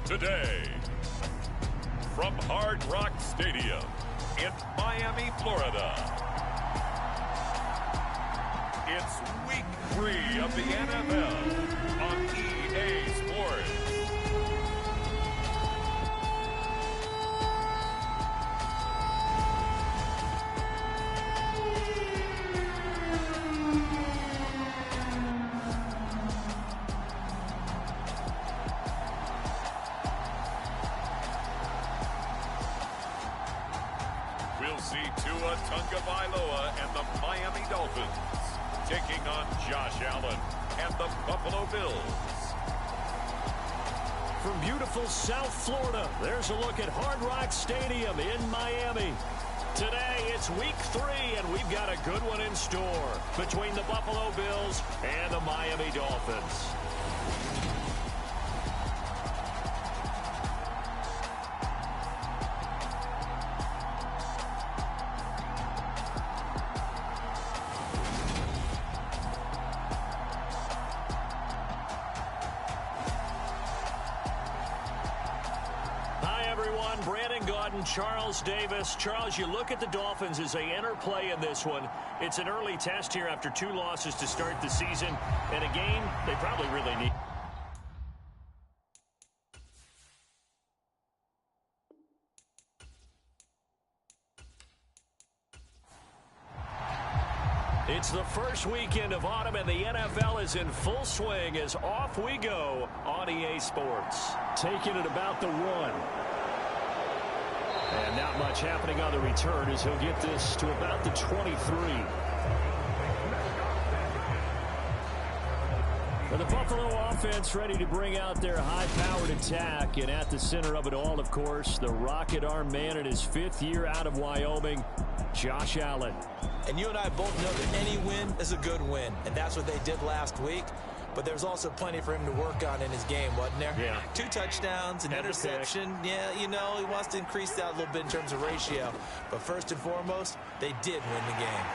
Today, from Hard Rock Stadium in Miami, Florida, it's Week 3 of the NFL on EA Sports. We'll see Tua Tagovailoa and the Miami Dolphins taking on Josh Allen and the Buffalo Bills. From beautiful South Florida, there's a look at Hard Rock Stadium in Miami. Today, it's Week 3, and we've got a good one in store between the Buffalo Bills and the Miami Dolphins. Charles Davis. Charles, you look at the Dolphins as they enter play in this one. It's an early test here after 2 losses to start the season, and a game they probably really need. It's the first weekend of autumn, and the NFL is in full swing as off we go on EA Sports. Taking it about the 1. And not much happening on the return as he'll get this to about the 23. Well, the Buffalo offense ready to bring out their high-powered attack. And at the center of it all, of course, the rocket arm man in his 5th year out of Wyoming, Josh Allen. And you and I both know that any win is a good win. And that's what they did last week. But there's also plenty for him to work on in his game, wasn't there? Yeah. 2 touchdowns, an interception. Yeah, you know, he wants to increase that a little bit in terms of ratio. But first and foremost, they did win the game.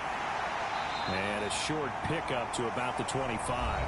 And a short pickup to about the 25.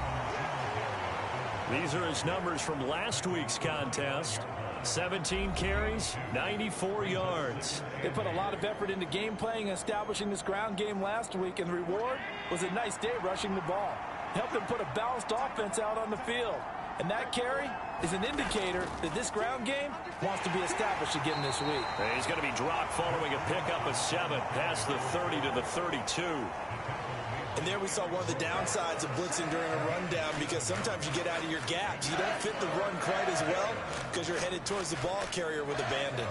These are his numbers from last week's contest. 17 carries, 94 yards. They put a lot of effort into game playing and establishing this ground game last week, and the reward was a nice day rushing the ball. Helped them put a balanced offense out on the field. And that carry is an indicator that this ground game wants to be established again this week. He's going to be dropped following a pickup of 7 past the 30 to the 32. And there we saw one of the downsides of blitzing during a rundown, because sometimes you get out of your gaps. You don't fit the run quite as well because you're headed towards the ball carrier with abandon.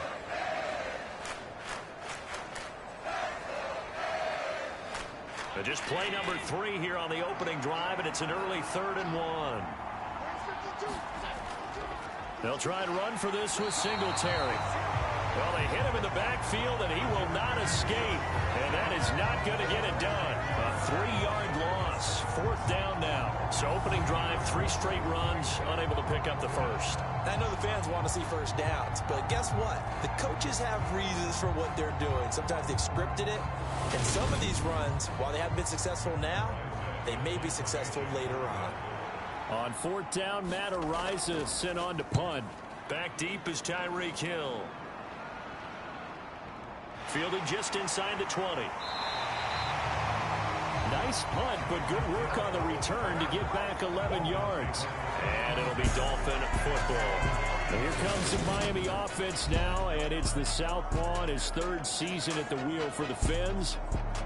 Just play number 3 here on the opening drive, and it's an early 3rd and 1. They'll try and run for this with Singletary. Well, they hit him in the backfield, and he will not escape. And that is not going to get it done. A 3-yard loss. 4th down now. So opening drive, 3 straight runs, unable to pick up the first. I know the fans want to see first downs, but guess what? The coaches have reasons for what they're doing. Sometimes they've scripted it. And some of these runs, while they haven't been successful now, they may be successful later on. On 4th down, Matt Ariza sent on to punt. Back deep is Tyreek Hill. Fielded just inside the 20. Nice punt, but good work on the return to get back 11 yards. And it'll be Dolphin football. And here comes the Miami offense now, and it's the southpaw in his 3rd season at the wheel for the Fins.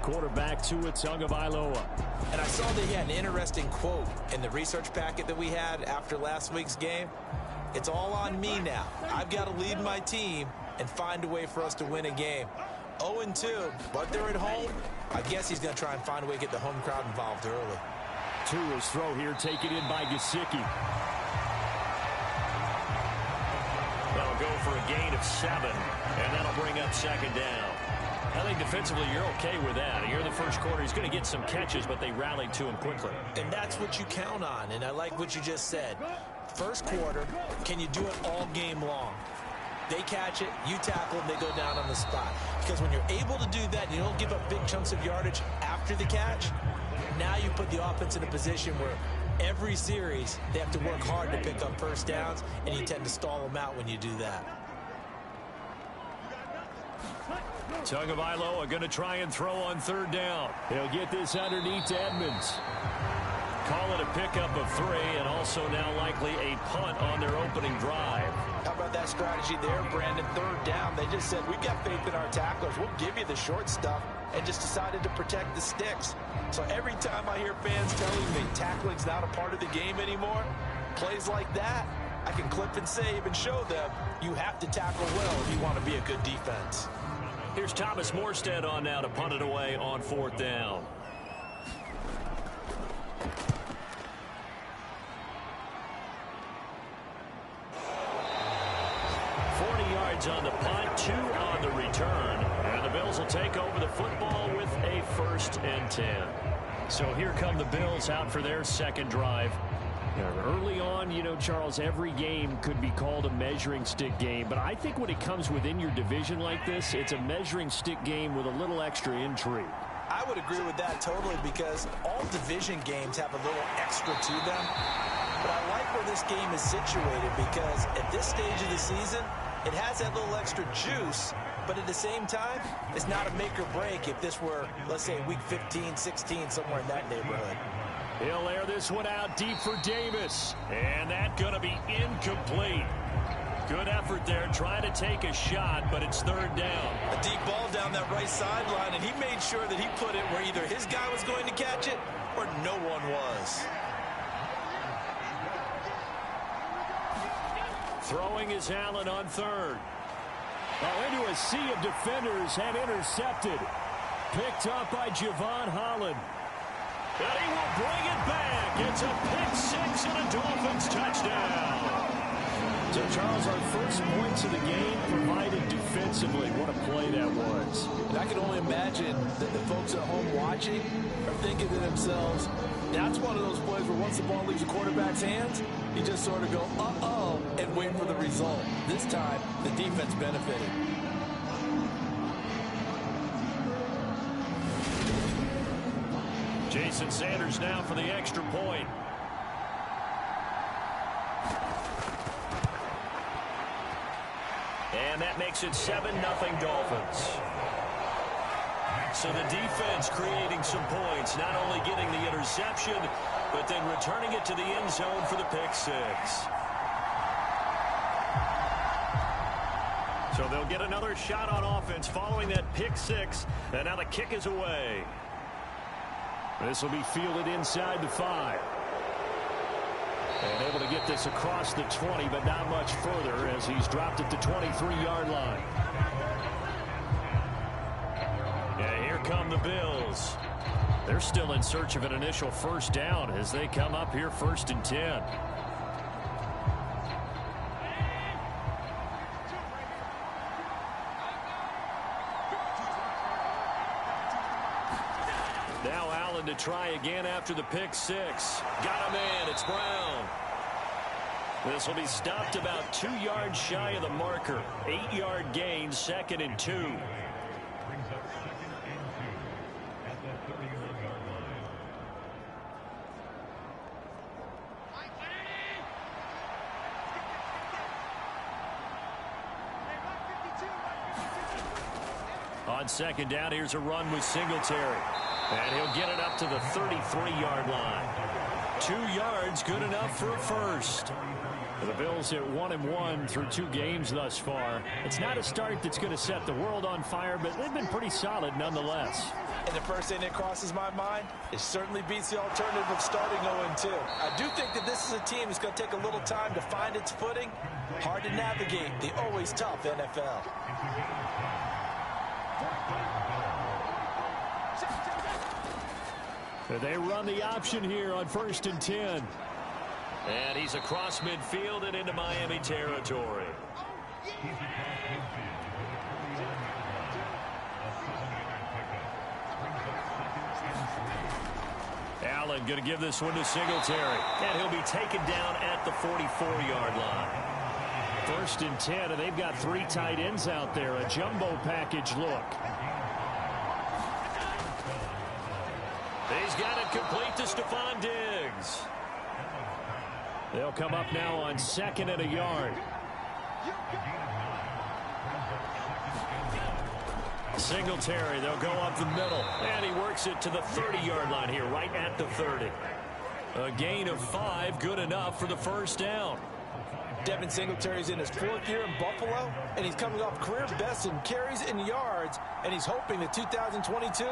Quarterback Tua Tagovailoa. And I saw that he had an interesting quote in the research packet that we had after last week's game. It's all on me now. I've got to lead my team and find a way for us to win a game. 0-2, but they're at home. I guess he's going to try and find a way to get the home crowd involved early. Tua's throw here taken in by Gesicki. That'll go for a gain of 7, and that'll bring up 2nd down. I think defensively you're okay with that. Here in the first quarter, he's going to get some catches, but they rallied to him quickly. And that's what you count on, and I like what you just said. First quarter, can you do it all game long? They catch it, you tackle them, they go down on the spot. Because when you're able to do that and you don't give up big chunks of yardage after the catch, Now you put the offense in a position where every series they have to work hard to pick up first downs, and you tend to stall them out when you do that. Tagovailoa going to try and throw on third down. He'll get this underneath to Edmonds. Call it a pickup of 3, and also now likely a punt on their opening drive. How about that strategy there, Brandon? Third down, they just said, we've got faith in our tacklers. We'll give you the short stuff, and just decided to protect the sticks. So every time I hear fans telling me tackling's not a part of the game anymore, plays like that, I can clip and save and show them you have to tackle well if you want to be a good defense. Here's Thomas Morstead on now to punt it away on 4th down. On the punt, 2 on the return, and the Bills will take over the football with a 1st and 10. So here come the Bills out for their second drive. Early on, you know, Charles, every game could be called a measuring stick game, but I think when it comes within your division like this, it's a measuring stick game with a little extra intrigue. I would agree with that totally, because all division games have a little extra to them. But I like where this game is situated, because at this stage of the season, it has that little extra juice, but at the same time, it's not a make or break if this were, let's say, week 15, 16, somewhere in that neighborhood. He'll air this one out deep for Davis, and that's going to be incomplete. Good effort there, trying to take a shot, but it's 3rd down. A deep ball down that right sideline, and he made sure that he put it where either his guy was going to catch it or no one was. Throwing is Allen on 3rd. Into a sea of defenders and intercepted. Picked up by Javon Holland. And he will bring it back. It's a pick 6 and a Dolphins touchdown. So, Charles, our first points of the game provided defensively. What a play that was. And I can only imagine that the folks at home watching are thinking to themselves, that's one of those plays where once the ball leaves the quarterback's hands, you just sort of go, uh-oh, and wait for the result. This time, the defense benefited. Jason Sanders now for the extra point. And that makes it 7-0 Dolphins. So the defense creating some points, not only getting the interception, but then returning it to the end zone for the pick 6. So they'll get another shot on offense following that pick 6, and now the kick is away. This will be fielded inside the 5. And able to get this across the 20, but not much further as he's dropped at the 23-yard line. Yeah, here come the Bills. They're still in search of an initial first down as they come up here 1st and 10. Now Allen to try again after the pick 6. Got a man. It's Brown. This will be stopped about 2 yards shy of the marker. 8-yard gain, 2nd and 2. On 2nd down, here's a run with Singletary. And he'll get it up to the 33-yard line. 2 yards, good enough for a first. The Bills at 1-1 through 2 games thus far. It's not a start that's going to set the world on fire, but they've been pretty solid nonetheless. And the first thing that crosses my mind, it certainly beats the alternative of starting 0-2. I do think that this is a team that's going to take a little time to find its footing. Hard to navigate the always tough NFL. They run the option here on 1st and 10. And he's across midfield and into Miami territory. Allen going to give this one to Singletary. And he'll be taken down at the 44-yard line. 1st and 10, and they've got 3 tight ends out there. A jumbo package look. He's got it complete to Stephon Diggs. They'll come up now on 2nd and a yard. Singletary, they'll go up the middle. And he works it to the 30-yard line here, right at the 30. A gain of 5, good enough for the first down. Devin Singletary's in his 4th year in Buffalo, and he's coming off career best in carries and yards, and he's hoping that 2022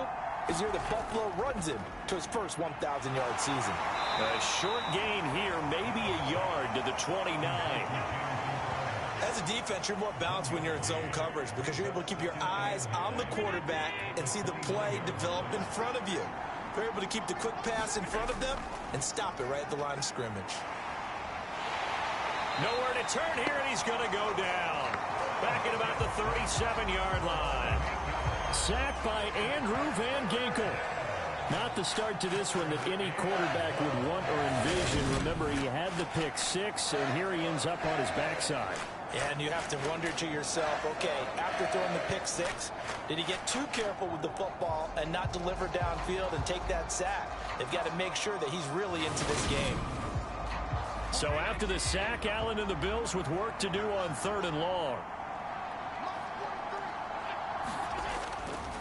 is the year that Buffalo runs him to his first 1,000-yard season. A short gain here, maybe a yard to the 29. As a defense, you're more balanced when you're in zone coverage because you're able to keep your eyes on the quarterback and see the play develop in front of you. You're able to keep the quick pass in front of them and stop it right at the line of scrimmage. Nowhere to turn here, and he's going to go down. Back at about the 37-yard line. Sacked by Andrew Van Ginkel. Not the start to this one that any quarterback would want or envision. Remember, he had the pick 6, and here he ends up on his backside. And you have to wonder to yourself, okay, after throwing the pick 6, did he get too careful with the football and not deliver downfield and take that sack? They've got to make sure that he's really into this game. So after the sack, Allen and the Bills with work to do on 3rd and long.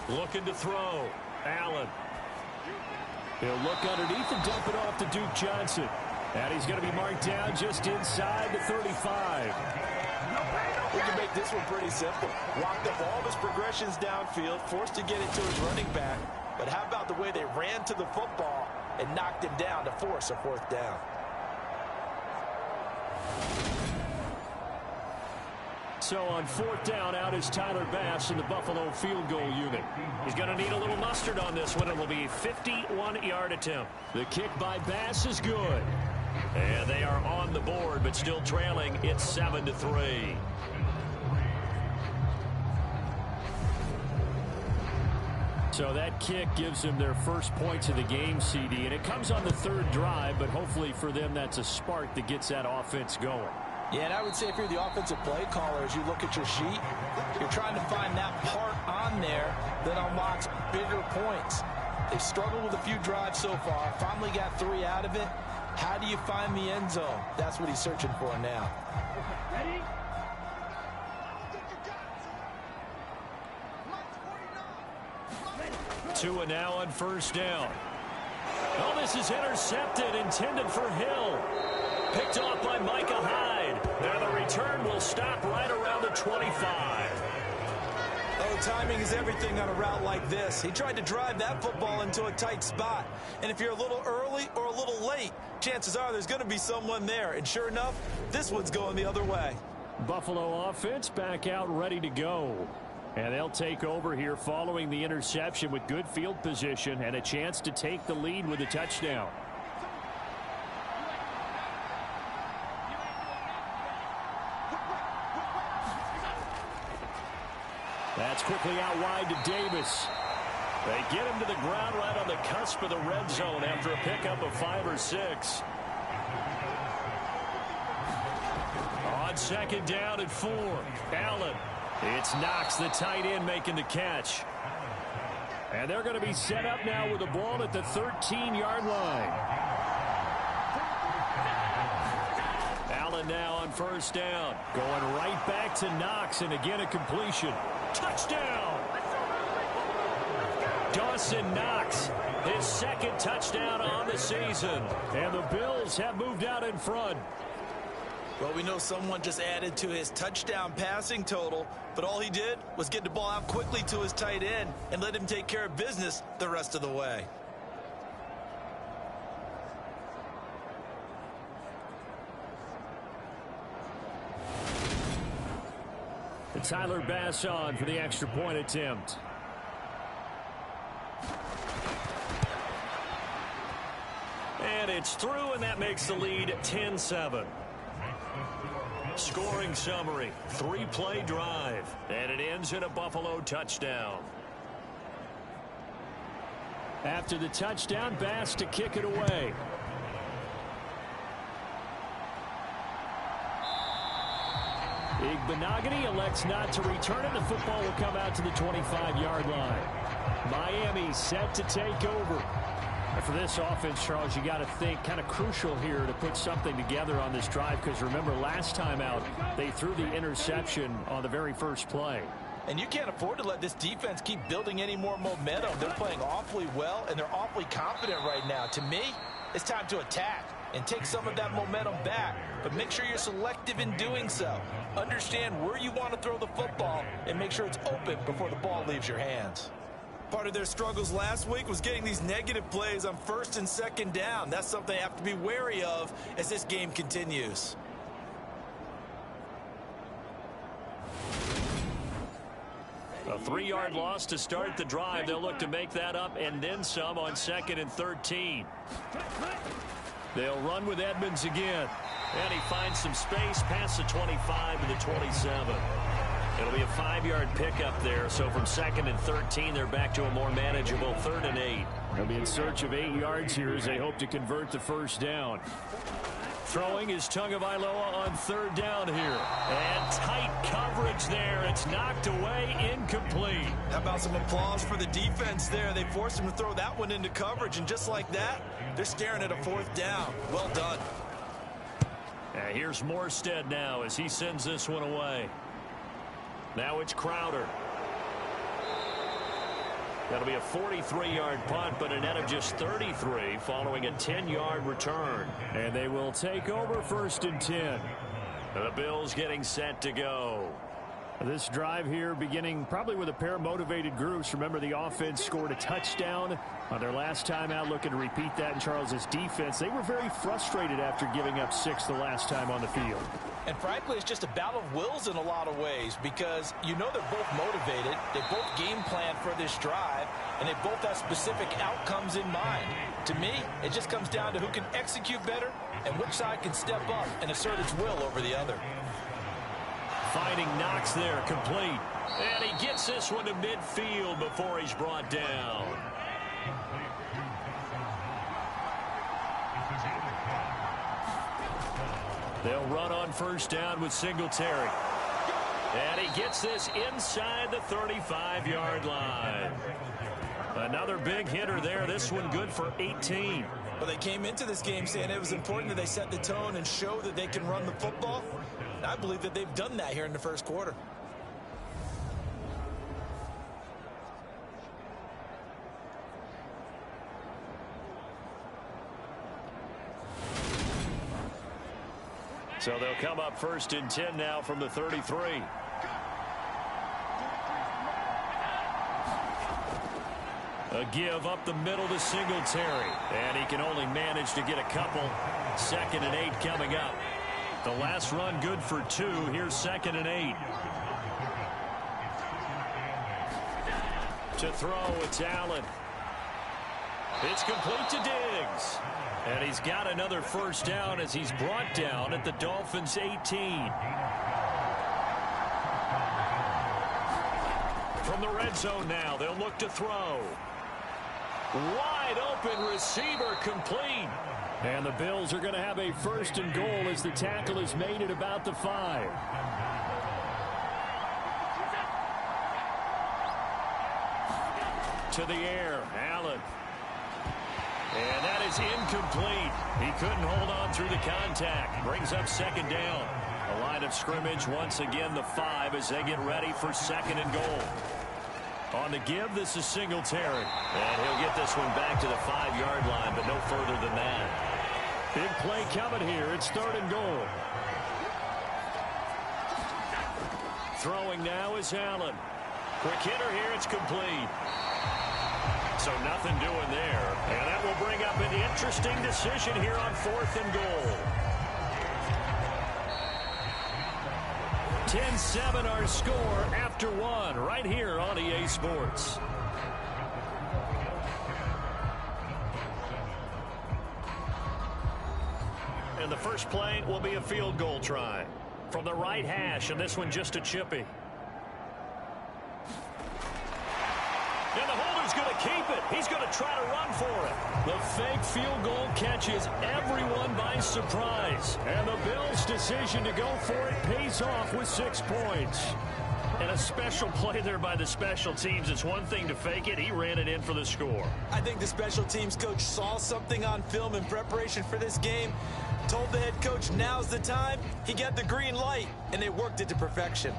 Looking to throw. Allen. He'll look underneath and dump it off to Duke Johnson. And he's going to be marked down just inside the 35. We can make this one pretty simple. Walked up all of his progressions downfield, forced to get it to his running back. But how about the way they ran to the football and knocked him down to force a 4th down? So on 4th down, out is Tyler Bass in the Buffalo field goal unit. He's going to need a little mustard on this one. It will be a 51-yard attempt. The kick by Bass is good. And they are on the board, but still trailing. It's 7-3. So that kick gives them their first points of the game, CD. And it comes on the 3rd drive, but hopefully for them that's a spark that gets that offense going. Yeah, and I would say if you're the offensive play caller, as you look at your sheet, you're trying to find that part on there that unlocks bigger points. They've struggled with a few drives so far, finally got 3 out of it. How do you find the end zone? That's what he's searching for now. Ready? Tua now on 1st down. Oh, this is intercepted, intended for Hill. Picked off by Micah Hyde. Now the return will stop right around the 25. Oh, timing is everything on a route like this. He tried to drive that football into a tight spot. And if you're a little early or a little late, chances are there's going to be someone there. And sure enough, this one's going the other way. Buffalo offense back out ready to go. And they'll take over here following the interception with good field position and a chance to take the lead with a touchdown. That's quickly out wide to Davis. They get him to the ground right on the cusp of the red zone after a pickup of 5 or 6. On 2nd down and 4. Allen. It's Knox, the tight end, making the catch. And they're going to be set up now with the ball at the 13-yard line. Allen now on 1st down. Going right back to Knox, and again a completion. Touchdown! Dawson Knox, his 2nd touchdown on the season. And the Bills have moved out in front. Well, we know someone just added to his touchdown passing total, but all he did was get the ball out quickly to his tight end and let him take care of business the rest of the way. Tyler Bass on for the extra point attempt. And it's through, and that makes the lead 10-7. Scoring summary, 3-play drive, and it ends in a Buffalo touchdown. After the touchdown, Bass to kick it away. Igbenogany elects not to return it. The football will come out to the 25-yard line. Miami set to take over. And for this offense, Charles, you got to think kind of crucial here to put something together on this drive, because remember last time out they threw the interception on the very first play. And you can't afford to let this defense keep building any more momentum. They're playing awfully well, and they're awfully confident right now. To me, it's time to attack and take some of that momentum back. But make sure you're selective in doing so. Understand where you want to throw the football and make sure it's open before the ball leaves your hands. Part of their struggles last week was getting these negative plays on 1st and 2nd down. That's something they have to be wary of as this game continues. A 3-yard loss to start the drive. They'll look to make that up and then some on 2nd and 13. They'll run with Edmonds again. And he finds some space past the 25 to the 27. It'll be a 5-yard pickup there. So from 2nd and 13, they're back to a more manageable 3rd and 8. They'll be in search of 8 yards here as they hope to convert the first down. Throwing is Tagovailoa on 3rd down here. And tight coverage there. It's knocked away, incomplete. How about some applause for the defense there? They forced him to throw that one into coverage, and just like that, they're staring at a 4th down. Well done. And here's Morstead now as he sends this one away. Now it's Crowder. That'll be a 43-yard punt, but a net of just 33 following a 10-yard return. And they will take over 1st and 10. The Bills getting set to go. This drive here beginning probably with a pair of motivated groups. Remember, the offense scored a touchdown on their last time out. Looking to repeat that in Charles's defense. They were very frustrated after giving up 6 the last time on the field. And frankly, it's just a battle of wills in a lot of ways, because you know they're both motivated. They both game plan for this drive, and they both have specific outcomes in mind. To me, it just comes down to who can execute better and which side can step up and assert its will over the other. Finding Knox there, complete. And he gets this one to midfield before he's brought down. They'll run on 1st down with Singletary. And he gets this inside the 35-yard line. Another big hitter there. This one good for 18. Well, they came into this game saying it was important that they set the tone and show that they can run the football. And I believe that they've done that here in the 1st quarter. So they'll come up 1st and 10 now from the 33. A give up the middle to Singletary. And he can only manage to get a couple. 2nd and 8 coming up. The last run good for 2. Here's 2nd and 8. To throw, it's Allen. It's complete to Diggs. And he's got another 1st down as he's brought down at the Dolphins' 18. From the red zone now, they'll look to throw. Wide open receiver, complete. And the Bills are going to have a 1st and goal as the tackle is made at about the 5. To the air, Allen. And that is incomplete. He couldn't hold on through the contact. Brings up 2nd down. A line of scrimmage once again the 5 as they get ready for 2nd and goal. On the give, this is Singletary. And he'll get this one back to the 5-yard line, but no further than that. Big play coming here. It's 3rd and goal. Throwing now is Allen. Quick hitter here. It's complete. So nothing doing there. And that will bring up an interesting decision here on 4th and goal. 10-7 our score after 1 right here on EA Sports. And the first play will be a field goal try. From the right hash, and this one just a chippy. And the holder's going to keep it. He's going to try to run for it. The fake field goal catches everyone by surprise. And the Bills' decision to go for it pays off with 6 points. And a special play there by the special teams. It's one thing to fake it. He ran it in for the score. I think the special teams coach saw something on film in preparation for this game, told the head coach now's the time. He got the green light, and they worked it to perfection.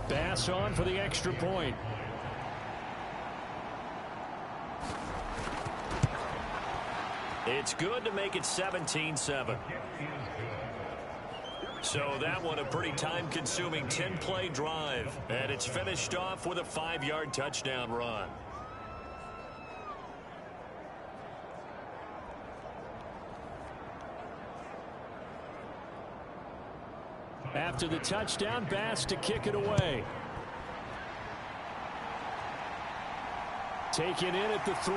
Bass on for the extra point. It's good to make it 17-7. So that one a pretty time-consuming 10-play drive. And it's finished off with a 5-yard touchdown run. After the touchdown, Bass to kick it away. Taken in at the 3.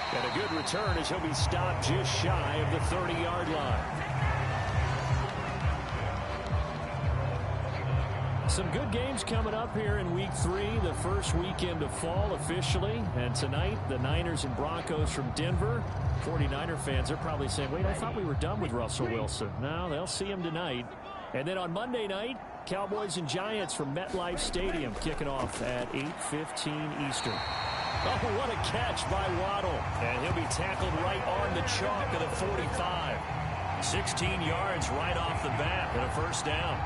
And a good return as he'll be stopped just shy of the 30-yard line. Some good games coming up here in Week 3, the first weekend of fall officially. And tonight, the Niners and Broncos from Denver. 49er fans are probably saying, wait, I thought we were done with Russell Wilson. No, they'll see him tonight. And then on Monday night, Cowboys and Giants from MetLife Stadium kicking off at 8:15 Eastern. Oh, what a catch by Waddle. And he'll be tackled right on the chalk of the 45. 16 yards right off the bat and a first down.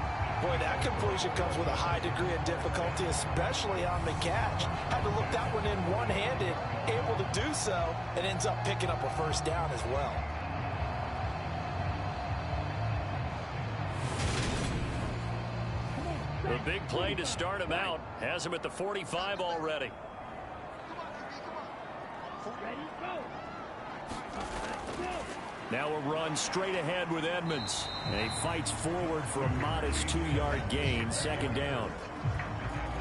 Boy, that completion comes with a high degree of difficulty, especially on the catch. Had to look that one in one-handed, able to do so, and ends up picking up a first down as well. The big play to start him out. Has him at the 45 already. Now a run straight ahead with Edmonds. And he fights forward for a modest 2-yard gain, second down.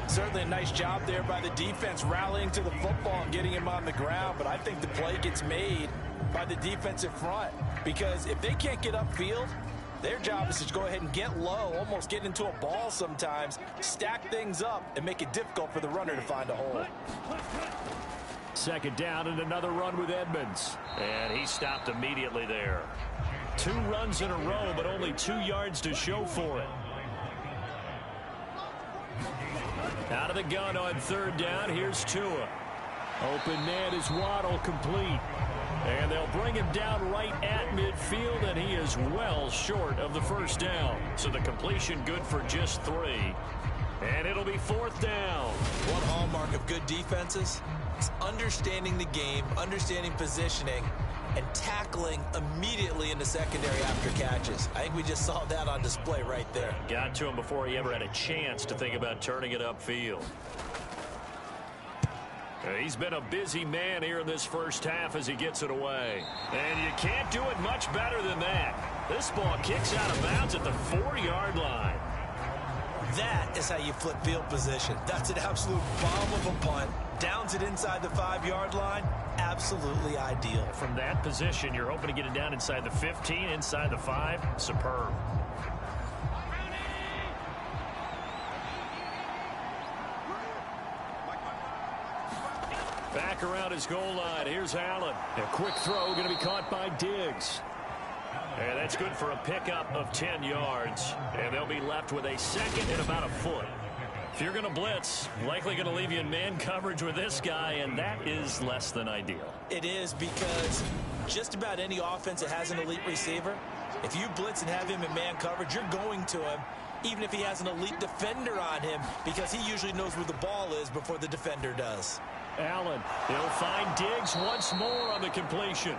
Certainly a nice job there by the defense rallying to the football and getting him on the ground. But I think the play gets made by the defensive front. Because if they can't get upfield, their job is to go ahead and get low, almost get into a ball sometimes, stack things up, and make it difficult for the runner to find a hole. Second down and another run with Edmonds. And he stopped immediately there. 2 runs in a row, but only 2 yards to show for it. Out of the gun on third down, here's Tua. Open man is Waddle, complete. And they'll bring him down right at midfield, and he is well short of the first down. So the completion good for just 3. And it'll be fourth down. One hallmark of good defenses is understanding the game, understanding positioning, and tackling immediately in the secondary after catches. I think we just saw that on display right there. Got to him before he ever had a chance to think about turning it upfield. He's been a busy man here in this first half as he gets it away. And you can't do it much better than that. This ball kicks out of bounds at the 4-yard line. That is how you flip field position. That's an absolute bomb of a punt. Downs it inside the 5-yard line. Absolutely ideal. From that position, you're hoping to get it down inside the 15, inside the 5. Superb. Back around his goal line. Here's Allen. A quick throw going to be caught by Diggs. And that's good for a pickup of 10 yards. And they'll be left with a second and about a foot. If you're going to blitz, likely going to leave you in man coverage with this guy, and that is less than ideal. It is, because just about any offense that has an elite receiver, if you blitz and have him in man coverage, you're going to him, even if he has an elite defender on him, because he usually knows where the ball is before the defender does. Allen, he'll find Diggs once more on the completion.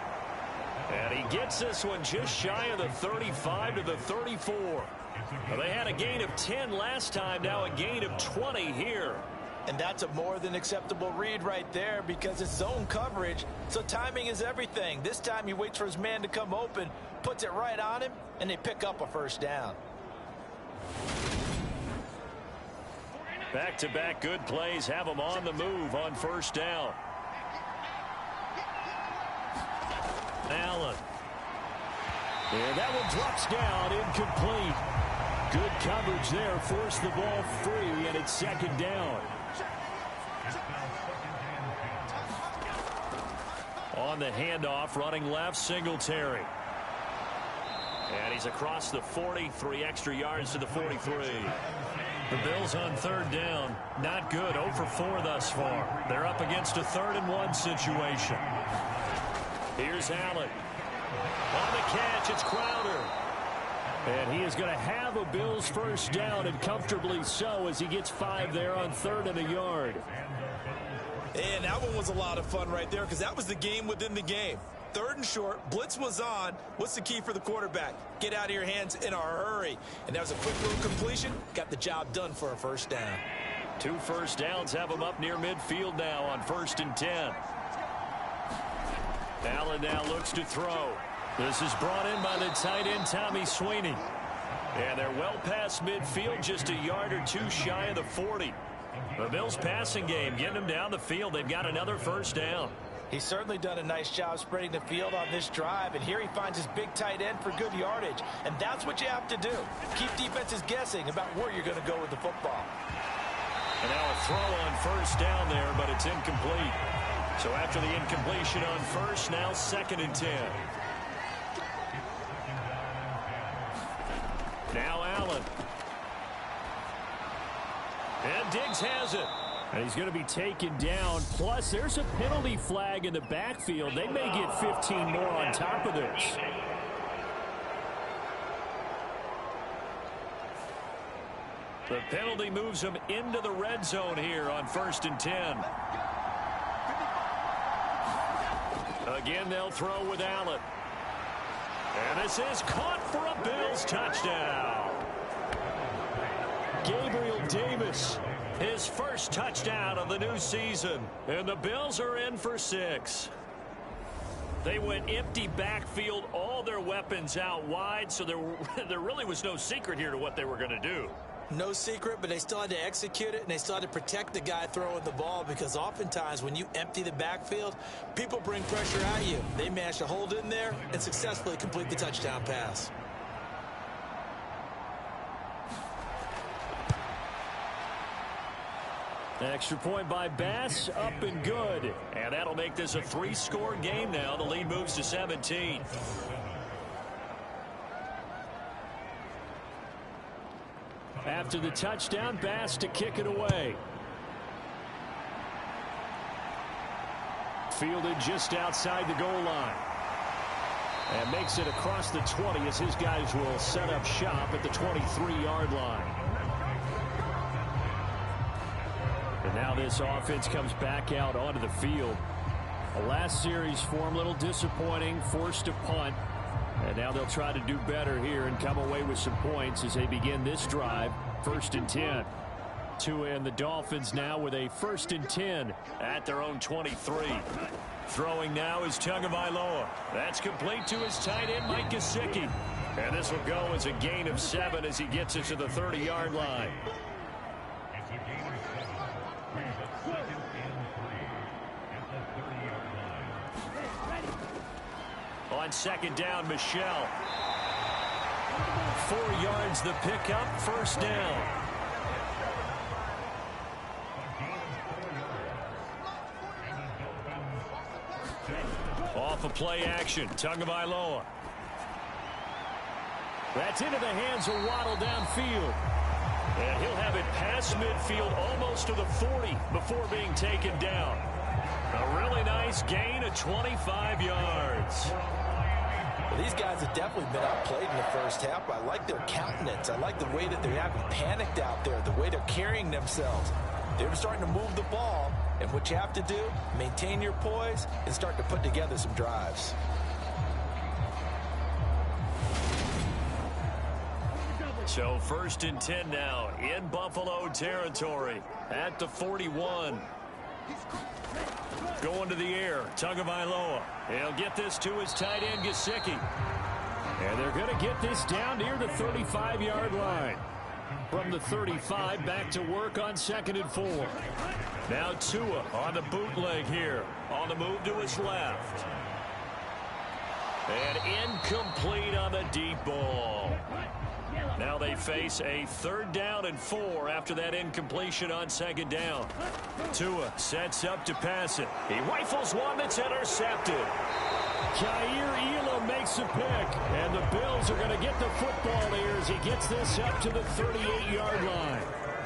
And he gets this one just shy of the 35 to the 34. Well, they had a gain of 10 last time, now a gain of 20 here. And that's a more than acceptable read right there, because it's zone coverage, so timing is everything. This time he waits for his man to come open, puts it right on him, and they pick up a first down. Back-to-back good plays have them on the move on first down. Allen. And that one drops down, incomplete. Good coverage there, forced the ball free, and it's second down. On the handoff, running left, Singletary. And he's across the 40, 3 extra yards to the 43. The Bills on third down. Not good. 0 for 4 thus far. They're up against a 3rd and 1 situation. Here's Allen. On the catch, it's Crowder. And he is going to have a Bills first down, and comfortably so, as he gets 5 there on 3rd and a yard. And that one was a lot of fun right there, because that was the game within the game. 3rd and short, blitz was on. What's the key for the quarterback? Get out of your hands in a hurry. And that was a quick little completion. Got the job done for a first down. 2 first downs have him up near midfield now on 1st and 10. Allen now looks to throw. This is brought in by the tight end, Tommy Sweeney. And they're well past midfield, just a yard or 2 shy of the 40. The Bills passing game, getting them down the field. They've got another first down. He's certainly done a nice job spreading the field on this drive, and here he finds his big tight end for good yardage. And that's what you have to do. Keep defenses guessing about where you're going to go with the football. And now a throw on first down there, but it's incomplete. So after the incompletion on first, now 2nd and 10. Now Allen. And Diggs has it. And he's going to be taken down. Plus, there's a penalty flag in the backfield. They may get 15 more on top of this. The penalty moves him into the red zone here on 1st and 10. Again, they'll throw with Allen. And this is caught for a Bills touchdown. Gabriel Davis, his first touchdown of the new season. And the Bills are in for 6. They went empty backfield, all their weapons out wide, so there really was no secret here to what they were going to do. No secret, but they still had to execute it, and they still had to protect the guy throwing the ball, because oftentimes when you empty the backfield, people bring pressure at you. They managed to hold in there and successfully complete the touchdown pass. Extra point by Bass, up and good. And that'll make this a 3-score game now. The lead moves to 17. After the touchdown, Bass to kick it away. Fielded just outside the goal line. And makes it across the 20 as his guys will set up shop at the 23-yard line. And now this offense comes back out onto the field. The last series for him, a little disappointing, forced to punt. And now they'll try to do better here and come away with some points as they begin this drive. 1st and 10. Tua and the Dolphins now with a 1st and 10 at their own 23. Throwing now is Tagovailoa. That's complete to his tight end, Mike Gesicki. And this will go as a gain of 7 as he gets it to the 30-yard line. On 2nd down, Michelle. 4 yards the pickup, 1st down. Off of play action, Tagovailoa. That's into the hands of Waddle downfield. And he'll have it past midfield almost to the 40 before being taken down. A really nice gain of 25 yards. Well, these guys have definitely been outplayed in the first half. I like their countenance. I like the way that they haven't panicked out there, the way they're carrying themselves. They're starting to move the ball, and what you have to do, maintain your poise and start to put together some drives. So 1st and 10 now in Buffalo territory at the 41. Going to the air, Tagovailoa. He'll get this to his tight end, Gesicki. And they're going to get this down near the 35-yard line. From the 35, back to work on 2nd and 4. Now Tua on the bootleg here. On the move to his left. And incomplete on the deep ball. Now they face a 3rd down and 4 after that incompletion on 2nd down. Tua sets up to pass it. He rifles one that's intercepted. Jair Elam makes a pick, and the Bills are going to get the football here as he gets this up to the 38-yard line.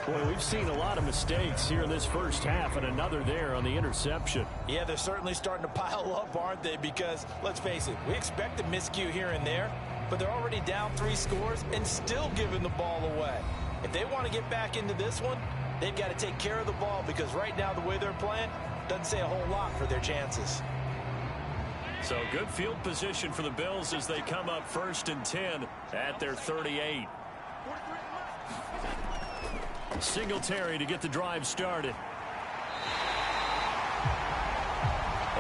Boy, we've seen a lot of mistakes here in this first half, and another there on the interception. Yeah, they're certainly starting to pile up, aren't they? Because, let's face it, we expect a miscue here and there, but they're already down 3 scores and still giving the ball away. If they want to get back into this one, they've got to take care of the ball, because right now the way they're playing doesn't say a whole lot for their chances. So good field position for the Bills as they come up 1st and 10 at their 38. Singletary to get the drive started.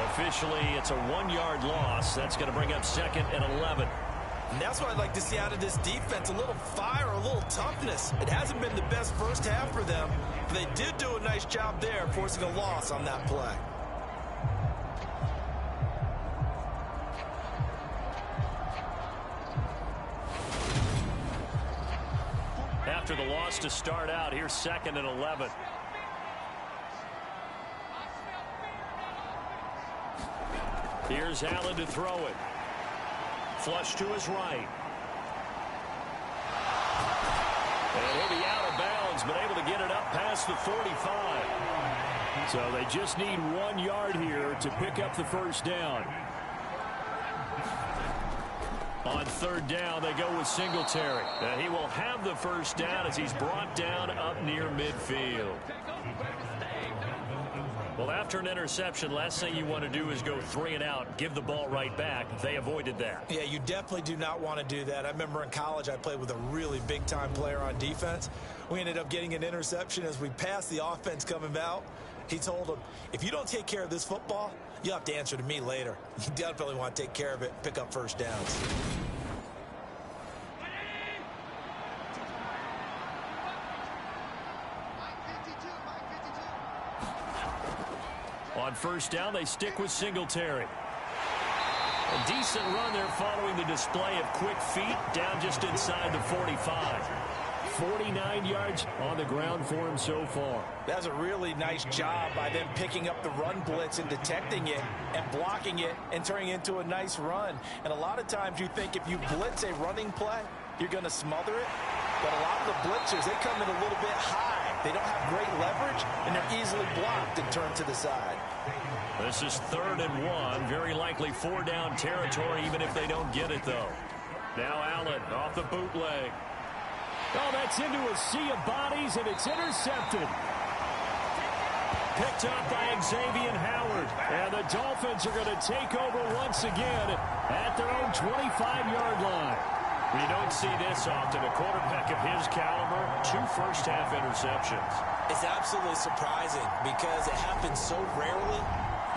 Officially, it's a 1-yard loss. That's going to bring up 2nd and 11. And that's what I'd like to see out of this defense, a little fire, a little toughness. It hasn't been the best first half for them, but they did do a nice job there, forcing a loss on that play. After the loss to start out, here's 2nd and 11. Here's Allen to throw it. Flush to his right. And he'll be out of bounds, but able to get it up past the 45. So they just need 1 yard here to pick up the first down. On 3rd down, they go with Singletary. He will have the first down as he's brought down up near midfield. Well, after an interception, last thing you want to do is go 3 and out, give the ball right back. They avoided that. Yeah, you definitely do not want to do that. I remember in college I played with a really big-time player on defense. We ended up getting an interception as we passed the offense coming out. He told him, if you don't take care of this football, you'll have to answer to me later. You definitely want to take care of it, pick up first downs. On 1st down, they stick with Singletary. A decent run there following the display of quick feet down just inside the 45. 49 yards on the ground for him so far. That's a really nice job by them picking up the run blitz and detecting it and blocking it and turning it into a nice run. And a lot of times you think if you blitz a running play, you're going to smother it. But a lot of the blitzers, they come in a little bit high. They don't have great leverage, and they're easily blocked and turned to the side. This is 3rd and 1. Very likely 4-down territory, even if they don't get it, though. Now Allen off the bootleg. Oh, that's into a sea of bodies, and it's intercepted. Picked up by Xavier Howard. And the Dolphins are going to take over once again at their own 25-yard line. We don't see this often. A quarterback of his caliber, 2 first-half interceptions. It's absolutely surprising because it happens so rarely.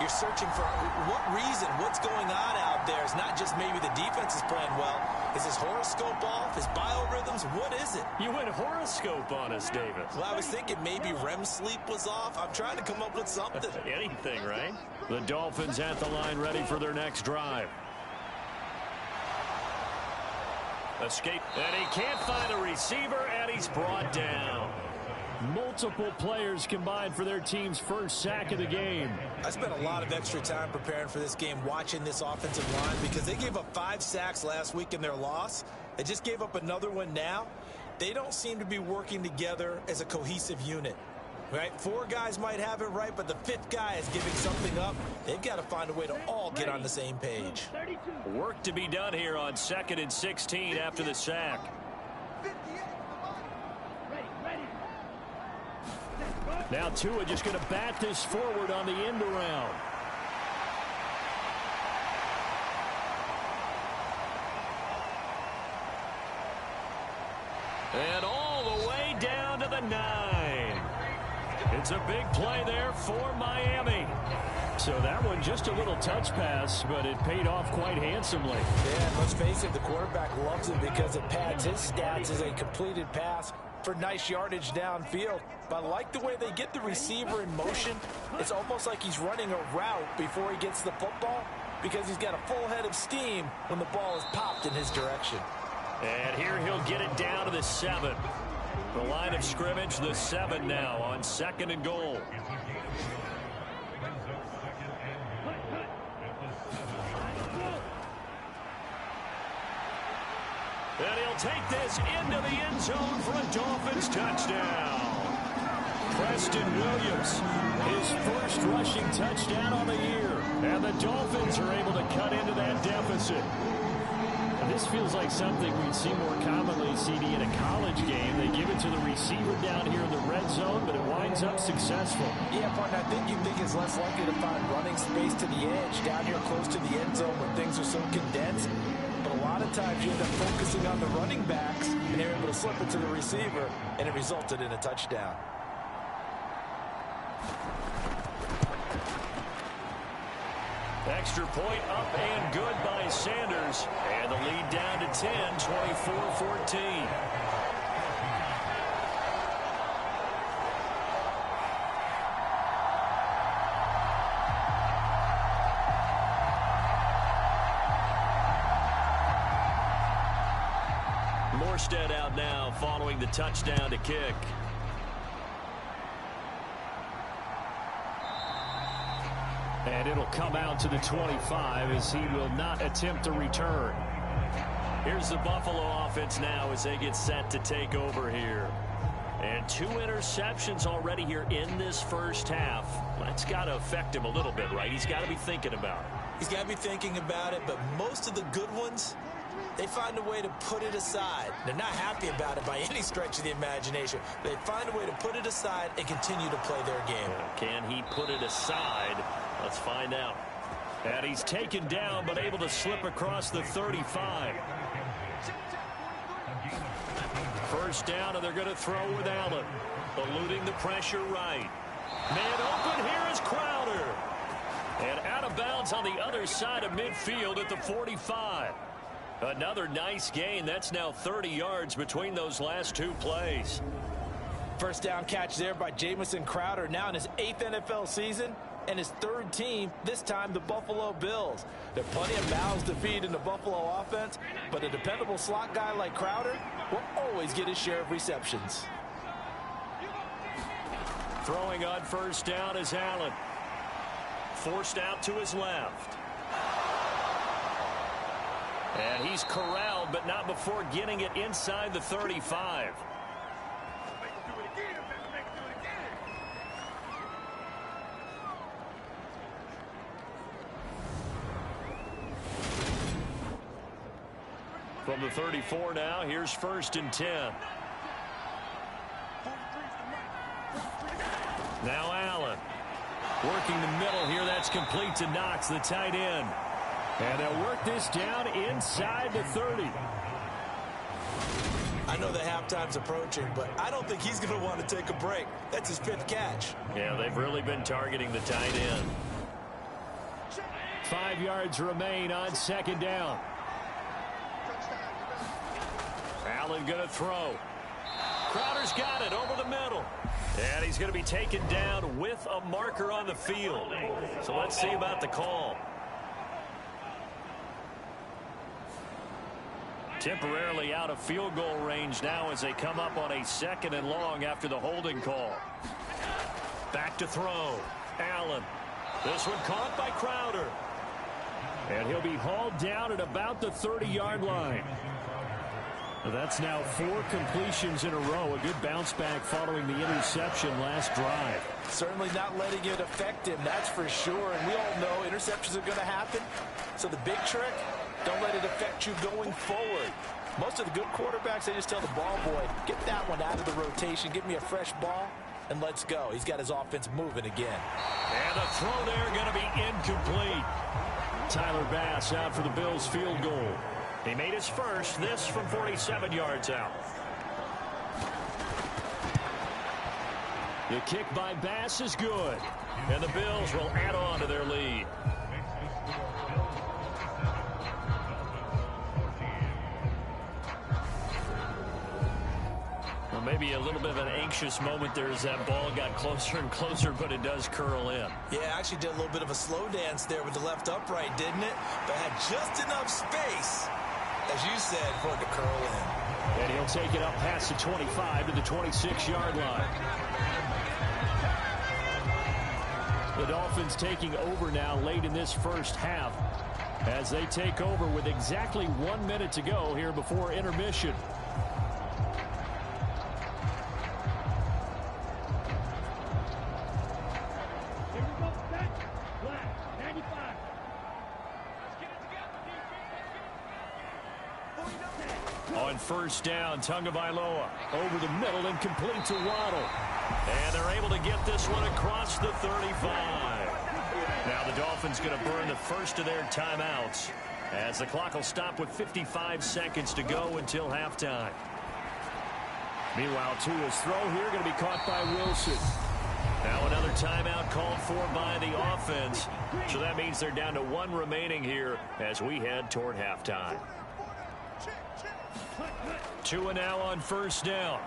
You're searching for what reason, what's going on out there. It's not just maybe the defense is playing well. Is his horoscope off? His biorhythms? What is it? You went horoscope on us, David. Well, I was thinking maybe REM sleep was off. I'm trying to come up with something. Anything, right? The Dolphins at the line ready for their next drive. Escape, and he can't find a receiver, and he's brought down. Multiple players combined for their team's first sack of the game. I spent a lot of extra time preparing for this game, watching this offensive line, because they gave up 5 sacks last week in their loss. They just gave up another one now. They don't seem to be working together as a cohesive unit. Right? 4 guys might have it right, but the 5th guy is giving something up. They've got to find a way to all get on the same page. Work to be done here on 2nd and 16 after the sack. Now Tua just going to bat this forward on the end around. And all the way down to the 9. It's a big play there for Miami. So that one just a little touch pass, but it paid off quite handsomely. Yeah, let's face it, the quarterback loves it because it pads his stats as a completed pass for nice yardage downfield. But I like the way they get the receiver in motion. It's almost like he's running a route before he gets the football because he's got a full head of steam when the ball is popped in his direction. And here he'll get it down to the 7. The line of scrimmage, the 7 now on 2nd and goal. And he'll take this into the end zone for a Dolphins touchdown. Preston Williams, his first rushing touchdown on the year. And the Dolphins are able to cut into that deficit. This feels like something we'd see more commonly, CD, in a college game. They give it to the receiver down here in the red zone, but it winds up successful. Yeah, partner, I think you think it's less likely to find running space to the edge down here close to the end zone where things are so condensed. But a lot of times you end up focusing on the running backs, and they're able to slip it to the receiver, and it resulted in a touchdown. Extra point up and good by Sanders. And the lead down to 10, 24-14. Morstead out now following the touchdown to kick. And it'll come out to the 25 as he will not attempt to return. Here's the Buffalo offense now as they get set to take over here. And 2 interceptions already here in this first half. That's got to affect him a little bit, right? He's got to be thinking about it. He's got to be thinking about it, but most of the good ones, they find a way to put it aside. They're not happy about it by any stretch of the imagination. They find a way to put it aside and continue to play their game. Can he put it aside? Let's find out. And he's taken down, but able to slip across the 35. First down, and they're going to throw with Allen. Eluding the pressure right. Man open, here is Crowder. And out of bounds on the other side of midfield at the 45. Another nice gain. That's now 30 yards between those last 2 plays. First down catch there by Jamison Crowder, now in his 8th NFL season and his 3rd team, this time the Buffalo Bills. There are plenty of mouths to feed in the Buffalo offense, but a dependable slot guy like Crowder will always get his share of receptions. Throwing on first down is Allen. Forced out to his left. And he's corralled, but not before getting it inside the 35. From the 34 now, here's 1st and 10. Now Allen. Working the middle here, that's complete to Knox, the tight end. And they'll work this down inside the 30. I know that halftime's approaching, but I don't think he's going to want to take a break. That's his 5th catch. Yeah, they've really been targeting the tight end. 5 yards remain on 2nd down. Allen going to throw. Crowder's got it over the middle. And he's going to be taken down with a marker on the field. So let's see about the call. Temporarily out of field goal range now as they come up on a 2nd and long after the holding call. Back to throw. Allen. This one caught by Crowder. And he'll be hauled down at about the 30-yard line. That's now 4 completions in a row. A good bounce back following the interception last drive. Certainly not letting it affect him, that's for sure. And we all know interceptions are going to happen. So the big trick, don't let it affect you going forward. Most of the good quarterbacks, they just tell the ball boy, get that one out of the rotation, give me a fresh ball, and let's go. He's got his offense moving again. And the throw there going to be incomplete. Tyler Bass out for the Bills field goal. He made his first, this from 47 yards out. The kick by Bass is good. And the Bills will add on to their lead. Well, maybe a little bit of an anxious moment there as that ball got closer and closer, but it does curl in. Yeah, actually did a little bit of a slow dance there with the left upright, didn't it? But had just enough space as you said, for it to curl in. And he'll take it up past the 25 to the 26-yard line. The Dolphins taking over now late in this first half as they take over with exactly 1 minute to go here before intermission. On first down, Tagovailoa over the middle and complete to Waddle. And they're able to get this one across the 35. Now the Dolphins going to burn the first of their timeouts as the clock will stop with 55 seconds to go until halftime. Meanwhile, Tua's throw here going to be caught by Wilson. Now another timeout called for by the offense. So that means they're down to one remaining here as we head toward halftime. Tua now on first down.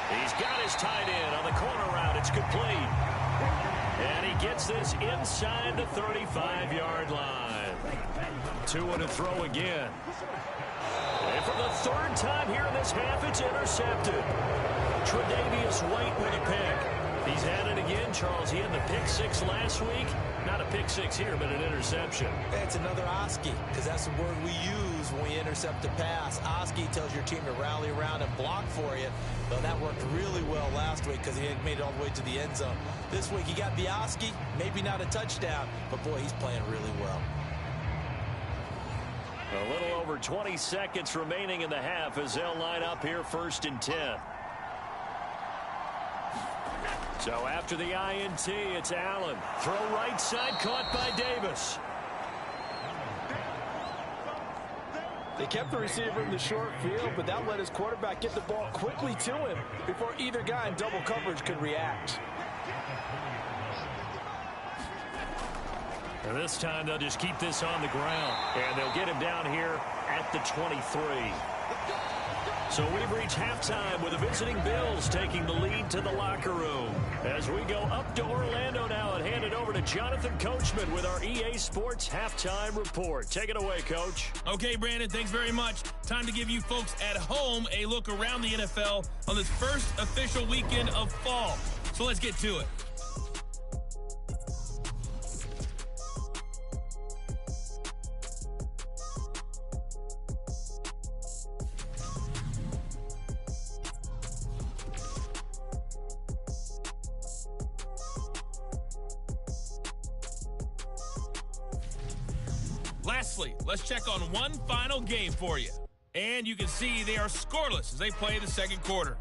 He's got his tight end on the corner route. It's complete. And he gets this inside the 35-yard line. Tua to throw again. And for the third time here in this half, it's intercepted. Tre'Davious White with a pick. He's had it again, Charles. He had the pick six last week. Not a pick six here, but an interception. It's another Oski, because that's the word we use when we intercept a pass. Oski tells your team to rally around and block for you. Well, that worked really well last week because he made it all the way to the end zone. This week he got the Oski, maybe not a touchdown, but boy, he's playing really well. A little over 20 seconds remaining in the half as they'll line up here first and 10. So after the INT, it's Allen. Throw right side, caught by Davis. They kept the receiver in the short field, but that let his quarterback get the ball quickly to him before either guy in double coverage could react. And this time they'll just keep this on the ground. And they'll get him down here at the 23. So we've reached halftime with the visiting Bills taking the lead to the locker room. As we go up to Orlando now and hand it over to Jonathan Coachman with our EA Sports Halftime Report. Take it away, Coach. Okay, Brandon, thanks very much. Time to give you folks at home a look around the NFL on this first official weekend of fall. So let's get to it. Lastly, let's check on one final game for you. And you can see they are scoreless as they play the second quarter.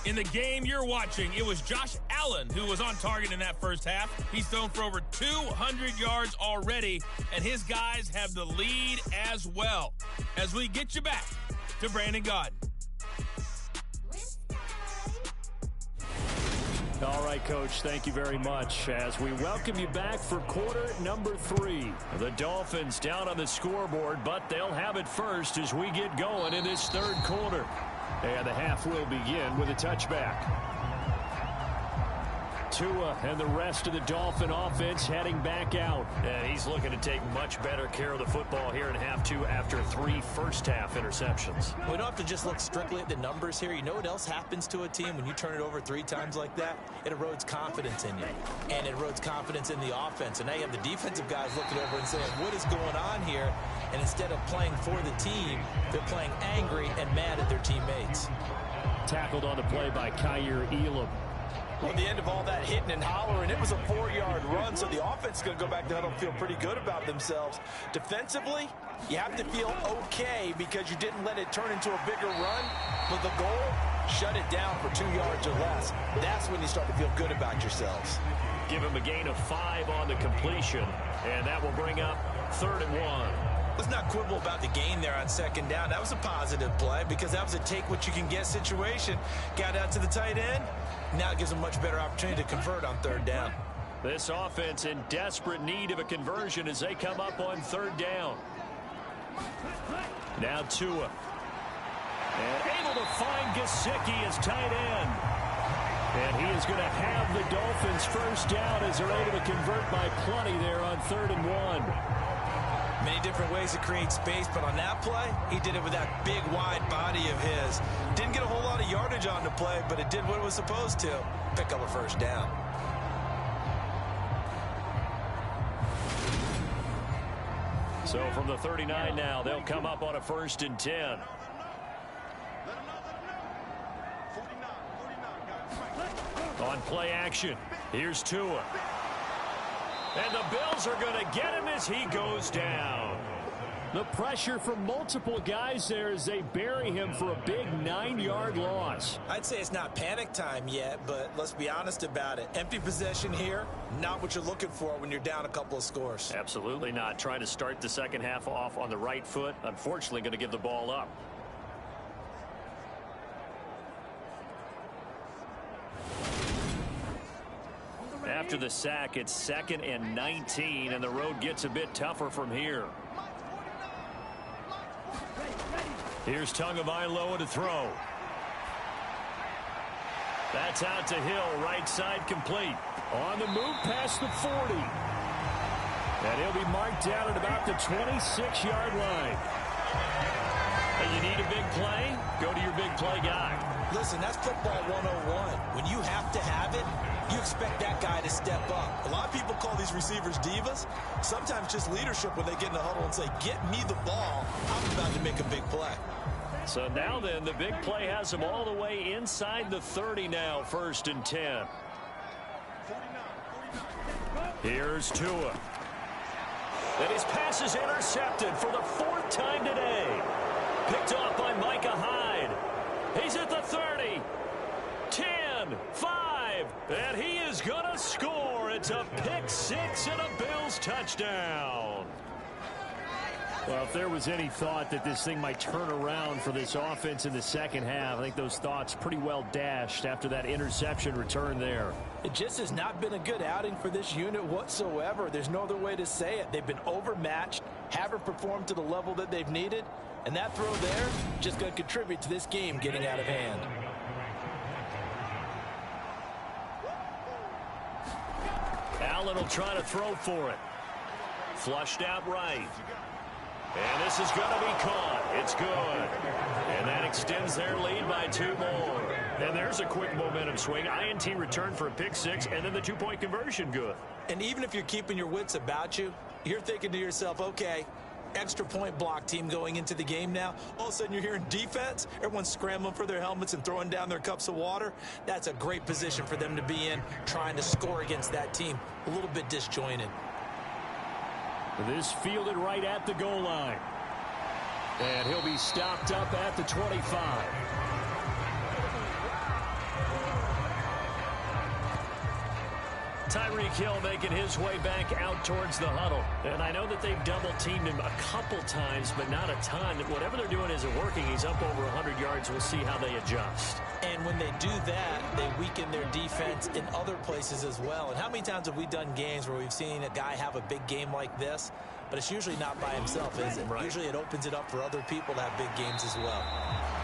In the game you're watching, it was Josh Allen who was on target in that first half. He's thrown for over 200 yards already, and his guys have the lead as well. As we get you back to Brandon Gaudin. All right, Coach, thank you very much. As we welcome you back for quarter number 3. The Dolphins down on the scoreboard, but they'll have it first as we get going in this third quarter. And the half will begin with a touchback. Tua and the rest of the Dolphin offense heading back out. And he's looking to take much better care of the football here in half 2 after 3 first-half interceptions. We don't have to just look strictly at the numbers here. You know what else happens to a team when you turn it over 3 times like that? It erodes confidence in you. And it erodes confidence in the offense. And now you have the defensive guys looking over and saying, what is going on here? And instead of playing for the team, they're playing angry and mad at their teammates. Tackled on the play by Kyer Elam. Well, at the end of all that hitting and hollering, it was a 4-yard run, so the offense is going to go back to huddle and feel pretty good about themselves. Defensively, you have to feel okay because you didn't let it turn into a bigger run, but the goal, shut it down for 2 yards or less. That's when you start to feel good about yourselves. Give him a gain of 5 on the completion, and that will bring up 3rd and 1. Let's not quibble about the gain there on second down. That was a positive play because that was a take-what-you-can-get situation. Got out to the tight end. Now it gives them much better opportunity to convert on 3rd down. This offense in desperate need of a conversion as they come up on 3rd down. Now Tua. And able to find Gesicki as tight end. And he is going to have the Dolphins first down as they're able to convert by plenty there on 3rd and 1. Many different ways to create space, but on that play, he did it with that big, wide body of his. Didn't get a whole lot of yardage on the play, but it did what it was supposed to. Pick up a first down. So from the 39 now, they'll come up on a 1st and 10. On play action, here's Tua. And the Bills are going to get him as he goes down. The pressure from multiple guys there as they bury him for a big 9-yard loss. I'd say it's not panic time yet, but let's be honest about it. Empty possession here, not what you're looking for when you're down a couple of scores. Absolutely not. Trying to start the second half off on the right foot. Unfortunately, going to give the ball up. After the sack, it's 2nd and 19, and the road gets a bit tougher from here. Here's Tagovailoa to throw. That's out to Hill, right side complete. On the move past the 40. And he'll be marked down at about the 26-yard line. And you need a big play? Go to your big play guy. Listen, that's football 101. When you have to have it, you expect that guy to step up. A lot of people call these receivers divas. Sometimes just leadership when they get in the huddle and say, get me the ball. I'm about to make a big play. So now then, the big play has him all the way inside the 30 now, 1st and 10. Here's Tua. And his pass is intercepted for the 4th time today. Picked off by Micah Hyde. He's at the 30. 10, 5, and he is going to score. It's a pick 6 and a Bills touchdown. Well, if there was any thought that this thing might turn around for this offense in the second half, I think those thoughts pretty well dashed after that interception return there. It just has not been a good outing for this unit whatsoever. There's no other way to say it. They've been overmatched, haven't performed to the level that they've needed, and that throw there just going to contribute to this game getting out of hand. Allen will try to throw for it. Flushed out right. And this is going to be caught. It's good. And that extends their lead by 2 more. And there's a quick momentum swing. INT return for a pick 6, and then the 2-point conversion good. And even if you're keeping your wits about you, you're thinking to yourself, okay, extra point block team going into the game now. All of a sudden you're hearing defense. Everyone's scrambling for their helmets and throwing down their cups of water. That's a great position for them to be in, trying to score against that team. A little bit disjointed. This fielded right at the goal line. And he'll be stopped up at the 25. Tyreek Hill making his way back out towards the huddle. And I know that they've double-teamed him a couple times, but not a ton. Whatever they're doing isn't working. He's up over 100 yards. We'll see how they adjust. And when they do that, they weaken their defense in other places as well. And how many times have we done games where we've seen a guy have a big game like this? But it's usually not by himself, is it? Right. Usually it opens it up for other people to have big games as well.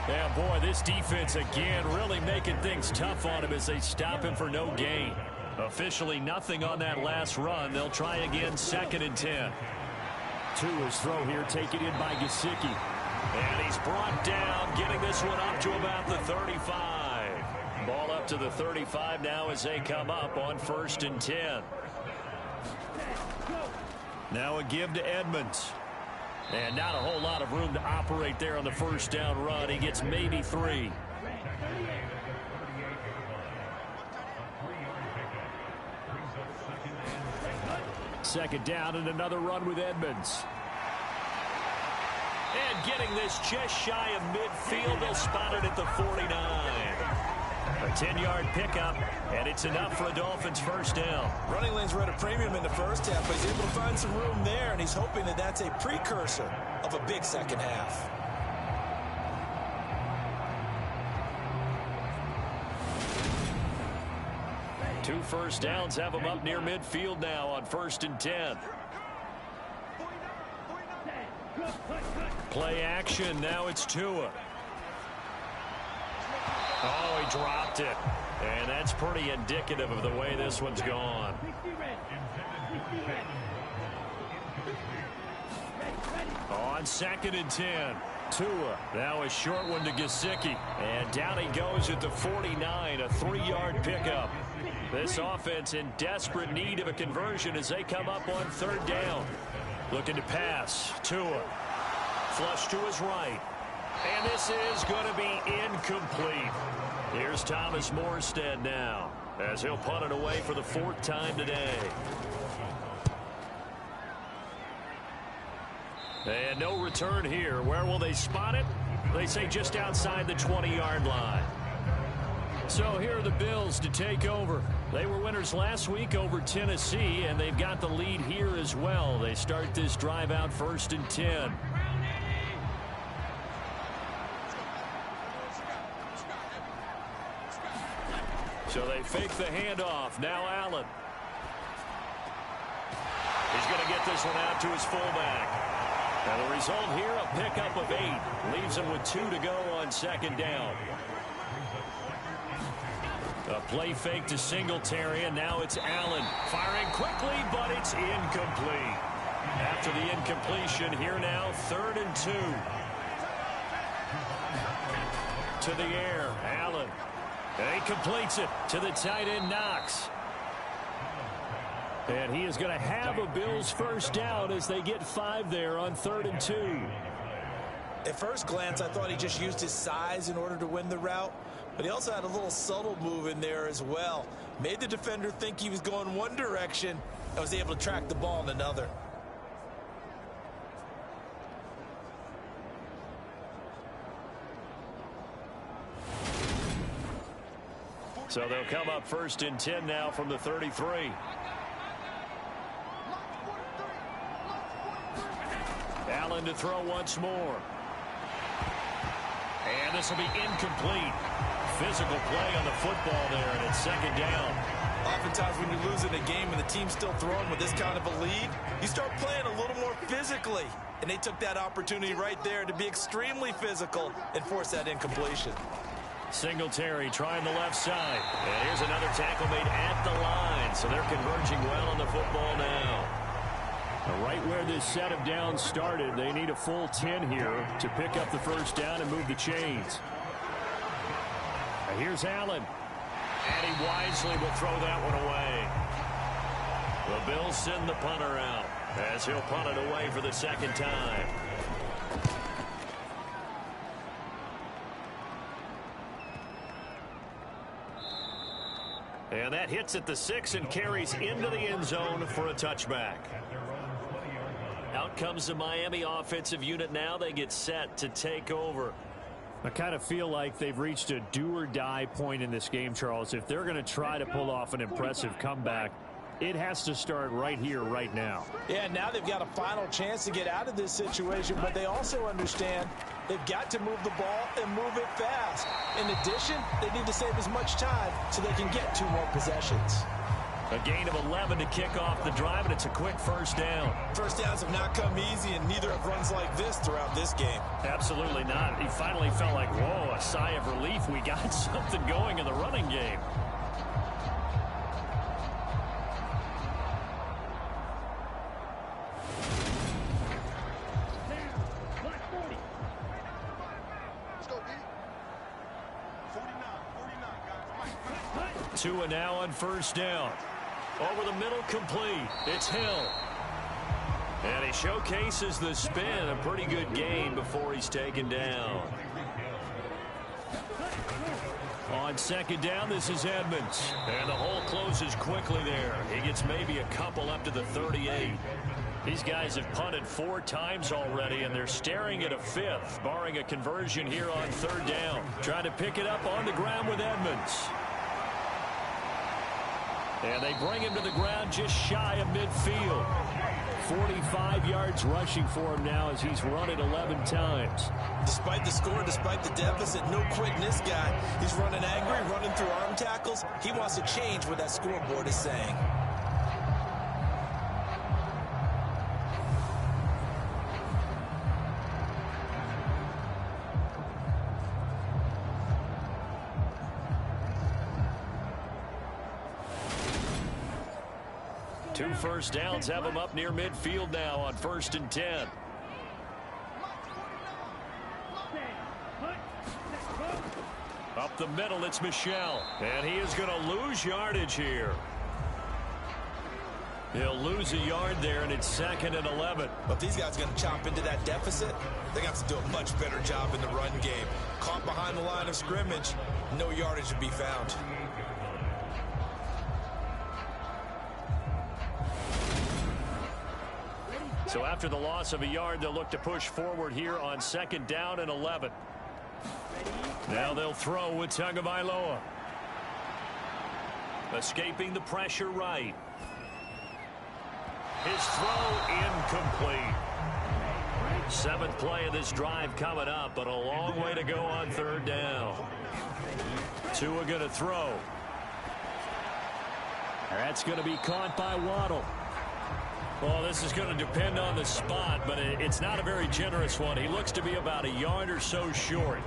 Yeah, boy, this defense again really making things tough on him as they stop him for no gain. Officially nothing on that last run. They'll try again, 2nd and 10. Tua's throw here taken in by Gesicki. And he's brought down, getting this one up to about the 35. Ball up to the 35 now as they come up on 1st and 10. Now a give to Edmonds. And not a whole lot of room to operate there on the 1st down run. He gets maybe 3. Second down and another run with Edmonds. And getting this just shy of midfield. They'll spot it at the 49. A 10-yard pickup, and it's enough for a Dolphins 1st down. Running lanes were at a premium in the first half, but he's able to find some room there, and he's hoping that that's a precursor of a big second half. Two first downs have him up near midfield now on 1st and 10. Play action. Now it's Tua. Oh, he dropped it. And that's pretty indicative of the way this one's gone. On 2nd and 10. Tua, now a short one to Gesicki. And down he goes at the 49, a 3-yard pickup. This offense in desperate need of a conversion as they come up on 3rd down. Looking to pass. Tua. Flush to his right. And this is going to be incomplete. Here's Thomas Morstead now as he'll punt it away for the 4th time today. And no return here. Where will they spot it? They say just outside the 20-yard line. So here are the Bills to take over. They were winners last week over Tennessee, and they've got the lead here as well. They start this drive out 1st and 10. So they fake the handoff. Now Allen. He's going to get this one out to his fullback. And the result here, a pickup of 8. Leaves him with 2 to go on 2nd down. A play fake to Singletary, and now it's Allen. Firing quickly, but it's incomplete. After the incompletion, here now, 3rd and 2. To the air, Allen. And he completes it to the tight end, Knox. And he is going to have a Bills 1st down as they get 5 there on 3rd and 2. At first glance, I thought he just used his size in order to win the route, but he also had a little subtle move in there as well. Made the defender think he was going one direction and was able to track the ball in another. So they'll come up 1st and 10 now from the 33. Allen to throw once more. And this will be incomplete. Physical play on the football there, and it's 2nd down. Oftentimes when you lose in a game and the team's still throwing with this kind of a lead, you start playing a little more physically. And they took that opportunity right there to be extremely physical and force that incompletion. Singletary trying the left side. And here's another tackle made at the line. So they're converging well on the football now. Right where this set of downs started, they need a full 10 here to pick up the 1st down and move the chains. Here's Allen. And he wisely will throw that one away. The Bills send the punter out as he'll punt it away for the 2nd time. And that hits at the 6 and carries into the end zone for a touchback. Out comes the Miami offensive unit now. They get set to take over. I kind of feel like they've reached a do-or-die point in this game, Charles. If they're going to try to pull off an impressive comeback, it has to start right here, right now. Yeah, now they've got a final chance to get out of this situation, but they also understand they've got to move the ball and move it fast. In addition, they need to save as much time so they can get 2 more possessions. A gain of 11 to kick off the drive, and it's a quick 1st down. First downs have not come easy, and neither have runs like this throughout this game. Absolutely not. He finally felt like, whoa, a sigh of relief. We got something going in the running game. Tua now on 1st down. Over the middle, complete. It's Hill. And he showcases the spin. A pretty good gain before he's taken down. On 2nd down, this is Edmonds. And the hole closes quickly there. He gets maybe a couple up to the 38. These guys have punted 4 times already, and they're staring at a 5th, barring a conversion here on 3rd down. Trying to pick it up on the ground with Edmonds. And they bring him to the ground just shy of midfield. 45 yards rushing for him now as he's run it 11 times. Despite the score, despite the deficit, no quitting this guy. He's running angry, running through arm tackles. He wants to change what that scoreboard is saying. 2 first downs have them up near midfield now on 1st and 10. Up the middle, it's Michel. And he is going to lose yardage here. He'll lose a yard there, and it's 2nd and 11. But if these guys are going to chop into that deficit, they have to do a much better job in the run game. Caught behind the line of scrimmage, no yardage to be found. So after the loss of a yard, they'll look to push forward here on 2nd down and 11. Now they'll throw with Tagovailoa. Escaping the pressure right. His throw incomplete. 7th play of this drive coming up, but a long way to go on 3rd down. Tua going to throw. That's going to be caught by Waddle. Well, this is going to depend on the spot, but it's not a very generous one. He looks to be about a yard or so short.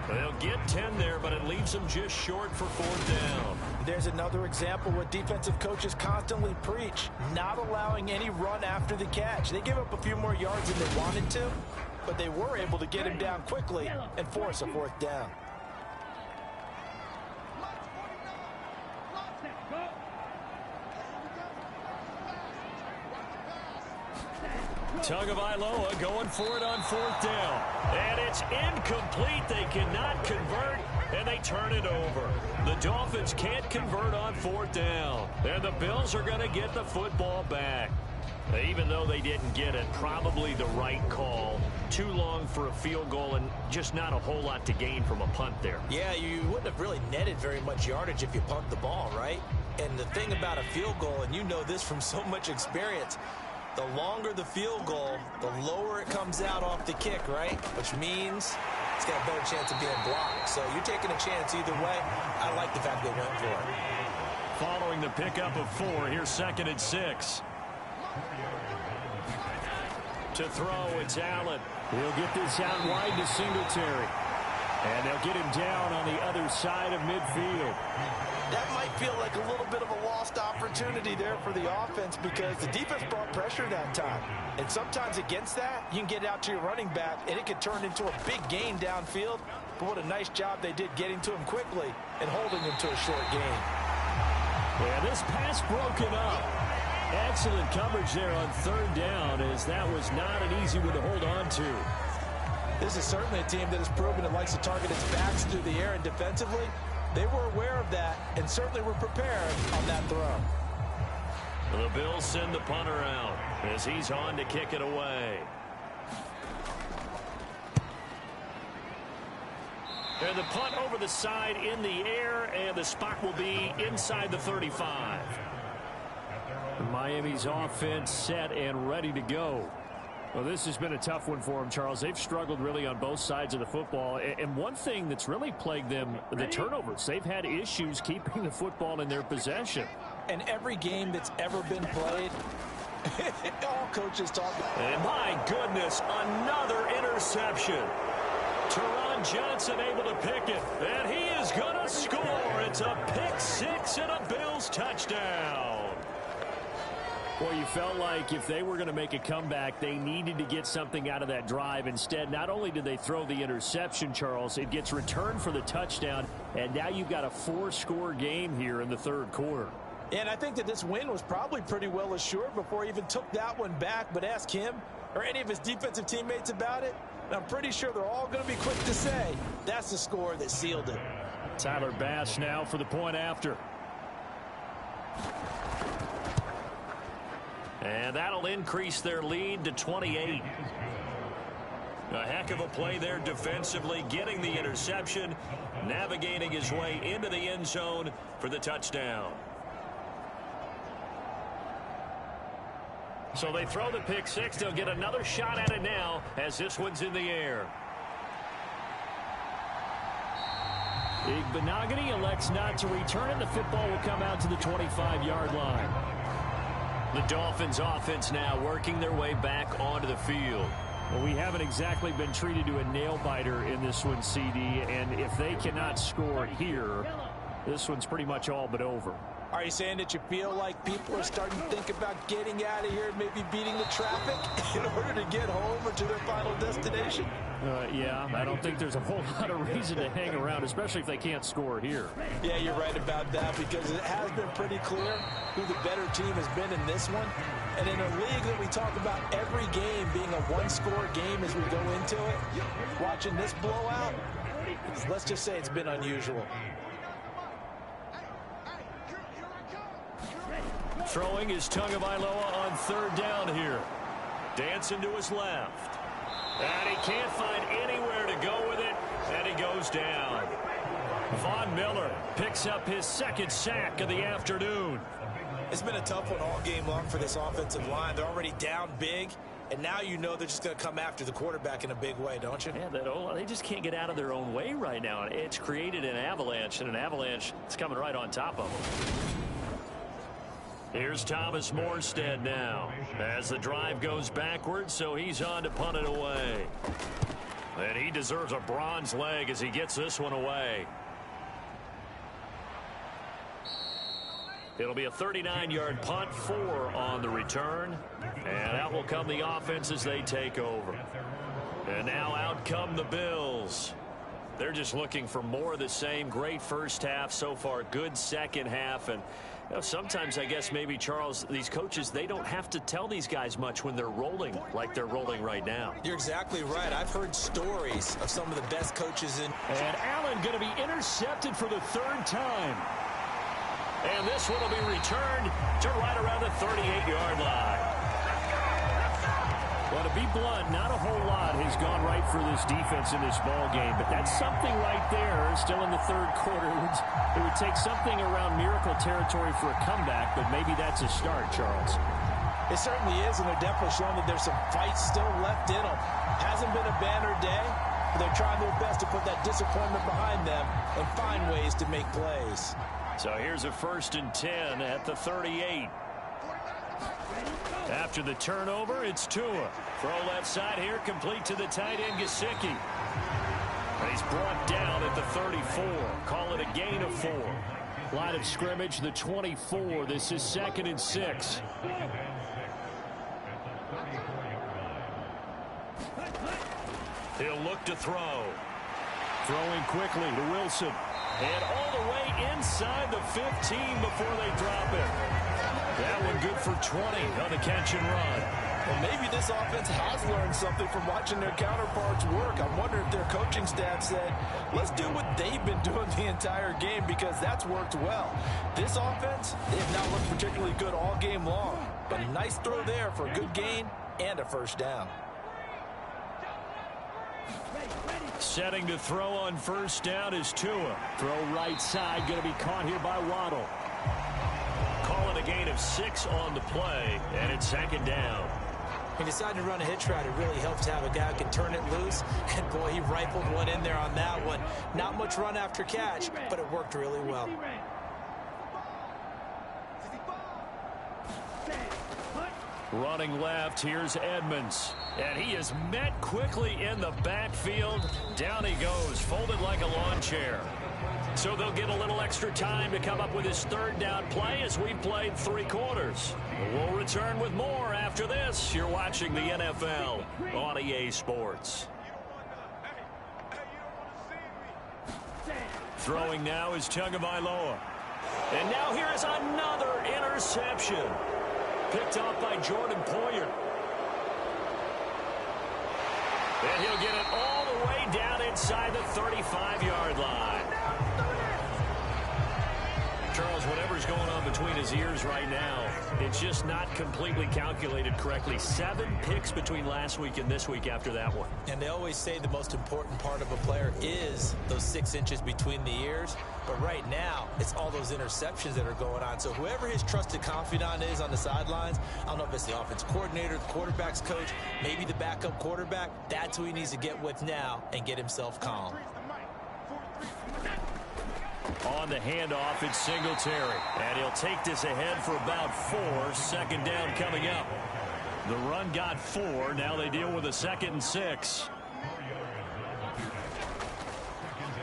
They'll get 10 there, but it leaves them just short for 4th down. There's another example what defensive coaches constantly preach, not allowing any run after the catch. They give up a few more yards than they wanted to, but they were able to get him down quickly and force a 4th down. Tagovailoa going for it on 4th down. And it's incomplete. They cannot convert, and they turn it over. The Dolphins can't convert on 4th down. And the Bills are going to get the football back. Even though they didn't get it, probably the right call. Too long for a field goal and just not a whole lot to gain from a punt there. Yeah, you wouldn't have really netted very much yardage if you pumped the ball, right? And the thing about a field goal, and you know this from so much experience, the longer the field goal, the lower it comes out off the kick, right? Which means it's got a better chance of being blocked. So you're taking a chance either way. I like the fact they went for it. Following the pickup of 4, here's 2nd and 6. To throw, it's Allen. He'll get this out wide to Singletary. And they'll get him down on the other side of midfield. That might feel like a little bit of a lost opportunity there for the offense because the defense brought pressure that time. And sometimes against that, you can get out to your running back, and it could turn into a big gain downfield. But what a nice job they did getting to him quickly and holding him to a short gain. Yeah, this pass broken up. Excellent coverage there on 3rd down, as that was not an easy one to hold on to. This is certainly a team that has proven it likes to target its backs through the air, and defensively, they were aware of that and certainly were prepared on that throw. The Bills send the punter out as he's on to kick it away. And the punt over the side in the air, and the spot will be inside the 35. Miami's offense set and ready to go. Well, this has been a tough one for them, Charles. They've struggled really on both sides of the football. And one thing that's really plagued them, the turnovers. They've had issues keeping the football in their possession. And every game that's ever been played, all coaches talk about. And my goodness, another interception. Teron Johnson able to pick it, and he is going to score. It's a pick-6 and a Bills touchdown. Well, you felt like if they were going to make a comeback, they needed to get something out of that drive. Instead, not only did they throw the interception, Charles, it gets returned for the touchdown, and now you've got a 4-score game here in the 3rd quarter. And I think that this win was probably pretty well assured before he even took that one back, but ask him or any of his defensive teammates about it, and I'm pretty sure they're all going to be quick to say that's the score that sealed it. Tyler Bass now for the point after. And that'll increase their lead to 28. A heck of a play there defensively, getting the interception, navigating his way into the end zone for the touchdown. So they throw the pick-6. They'll get another shot at it now as this one's in the air. Igbenogany elects not to return it. The football will come out to the 25-yard line. The Dolphins offense now working their way back onto the field. Well, we haven't exactly been treated to a nail-biter in this one, CD, and if they cannot score here, this one's pretty much all but over. Are you saying that you feel like people are starting to think about getting out of here and maybe beating the traffic in order to get home or to their final destination? Yeah, I don't think there's a whole lot of reason to hang around, especially if they can't score here. Yeah, you're right about that, because it has been pretty clear who the better team has been in this one. And in a league that we talk about every game being a one-score game as we go into it, watching this blowout, let's just say it's been unusual. Throwing is Tagovailoa on third down here. Dancing to his left. And he can't find anywhere to go with it, and he goes down. Von Miller picks up his second sack of the afternoon. It's been a tough one all game long for this offensive line. They're already down big, and now you know they're just going to come after the quarterback in a big way, don't you? Yeah, they just can't get out of their own way right now. It's created an avalanche, and an avalanche is coming right on top of them. Here's Thomas Morstead now as the drive goes backwards, so he's on to punt it away. And he deserves a bronze leg as he gets this one away. It'll be a 39-yard punt, 4 on the return. And out will come the offense as they take over. And now out come the Bills. They're just looking for more of the same. Great first half so far. Good second half. And you know, sometimes I guess maybe, Charles, these coaches, they don't have to tell these guys much when they're rolling like they're rolling right now. You're exactly right. I've heard stories of some of the best coaches in. And Allen going to be intercepted for the third time. And this one will be returned to right around the 38-yard line. Well, to be blunt, not a whole lot has gone right for this defense in this ball game, but that's something right there. Still in the third quarter. It would take something around miracle territory for a comeback, but maybe that's a start, Charles. It certainly is, and they're definitely showing that there's some fights still left in them. Hasn't been a banner day, but they're trying their best to put that disappointment behind them and find ways to make plays. So here's a 1st and 10 at the 38. After the turnover, it's Tua. Throw left side here, complete to the tight end, Gesicki. And he's brought down at the 34. Call it a gain of 4. Line of scrimmage, the 24. This is 2nd and 6. He'll look to throw. Throwing quickly to Wilson. And all the way inside the 15 before they drop it. That one good for 20 on the catch and run. Well, maybe this offense has learned something from watching their counterparts work. I wonder if their coaching staff said, let's do what they've been doing the entire game, because that's worked well. This offense, they have not looked particularly good all game long. But a nice throw there for a good gain and a first down. Setting to throw on first down is Tua. Throw right side, going to be caught here by Waddle. Call it a gain of 6 on the play, and it's 2nd down. He decided to run a hitch route. It really helps to have a guy who can turn it loose. And, boy, he rifled one in there on that one. Not much run after catch, but it worked really well. Running left, here's Edmonds. And he is met quickly in the backfield. Down he goes, folded like a lawn chair. So they'll get a little extra time to come up with his 3rd down play as we played 3 quarters. We'll return with more after this. You're watching the NFL on EA Sports. Throwing now is Tagovailoa. And now here is another interception. Picked off by Jordan Poyer. And he'll get it all the way down inside the 35-yard line. Charles, whatever's going on between his ears right now, it's just not completely calculated correctly. 7 picks between last week and this week after that one. And they always say the most important part of a player is those 6 inches between the ears. But right now, it's all those interceptions that are going on. So whoever his trusted confidant is on the sidelines, I don't know if it's the offense coordinator, the quarterback's coach, maybe the backup quarterback, that's who he needs to get with now and get himself calm. On the handoff, it's Singletary. And he'll take this ahead for about 4. 2nd down coming up. The run got 4. Now they deal with a 2nd and 6.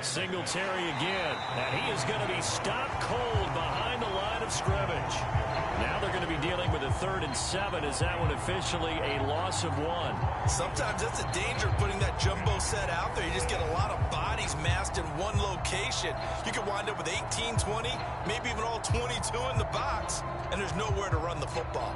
Singletary again. And he is going to be stopped cold behind the line of scrimmage. Now they're going to be dealing with a 3rd and 7. Is that one officially a loss of 1? Sometimes that's the danger of putting that jumbo set out there. You just get a lot of bodies massed in one location. You could wind up with 18, 20, maybe even all 22 in the box, and there's nowhere to run the football.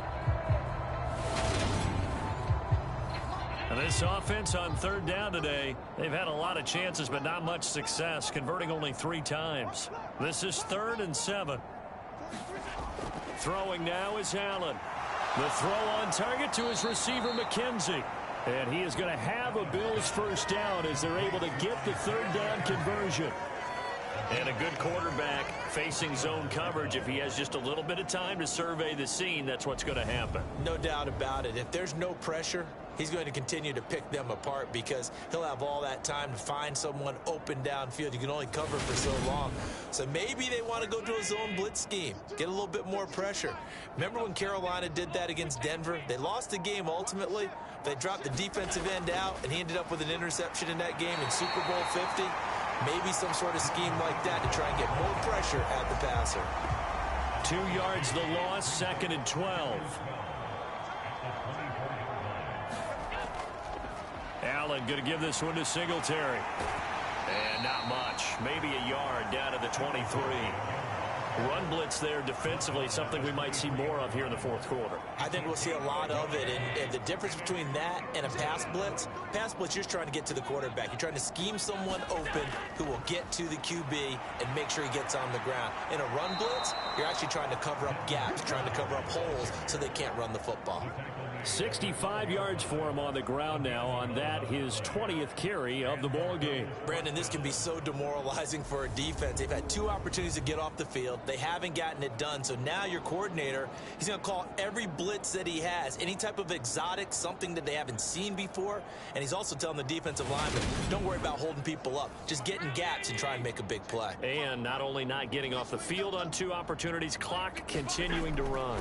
And this offense on 3rd down today, they've had a lot of chances but not much success, converting only 3 times. This is 3rd and 7. Throwing now is Allen. The throw on target to his receiver, McKenzie. And he is going to have a Bills first down as they're able to get the 3rd down conversion. And a good quarterback facing zone coverage. If he has just a little bit of time to survey the scene, that's what's going to happen. No doubt about it. If there's no pressure, he's going to continue to pick them apart because he'll have all that time to find someone open downfield. You can only cover for so long. So maybe they want to go to a zone blitz scheme, get a little bit more pressure. Remember when Carolina did that against Denver? They lost the game ultimately. They dropped the defensive end out, and he ended up with an interception in that game in Super Bowl 50. Maybe some sort of scheme like that to try and get more pressure at the passer. 2 yards the loss, 2nd and 12. Allen going to give this one to Singletary. And not much. Maybe a yard down to the 23. Run blitz there defensively, something we might see more of here in the 4th quarter. I think we'll see a lot of it. And the difference between that and a pass blitz, you're just trying to get to the quarterback. You're trying to scheme someone open who will get to the QB and make sure he gets on the ground. In a run blitz, you're actually trying to cover up gaps, trying to cover up holes so they can't run the football. 65 yards for him on the ground now on that, his 20th carry of the ball game. Brandon, this can be so demoralizing for a defense. They've had 2 opportunities to get off the field. They haven't gotten it done. So now your coordinator, he's going to call every blitz that he has, any type of exotic, something that they haven't seen before. And he's also telling the defensive linemen, don't worry about holding people up. Just get in gaps and try and make a big play. And not only not getting off the field on 2 opportunities, clock continuing to run.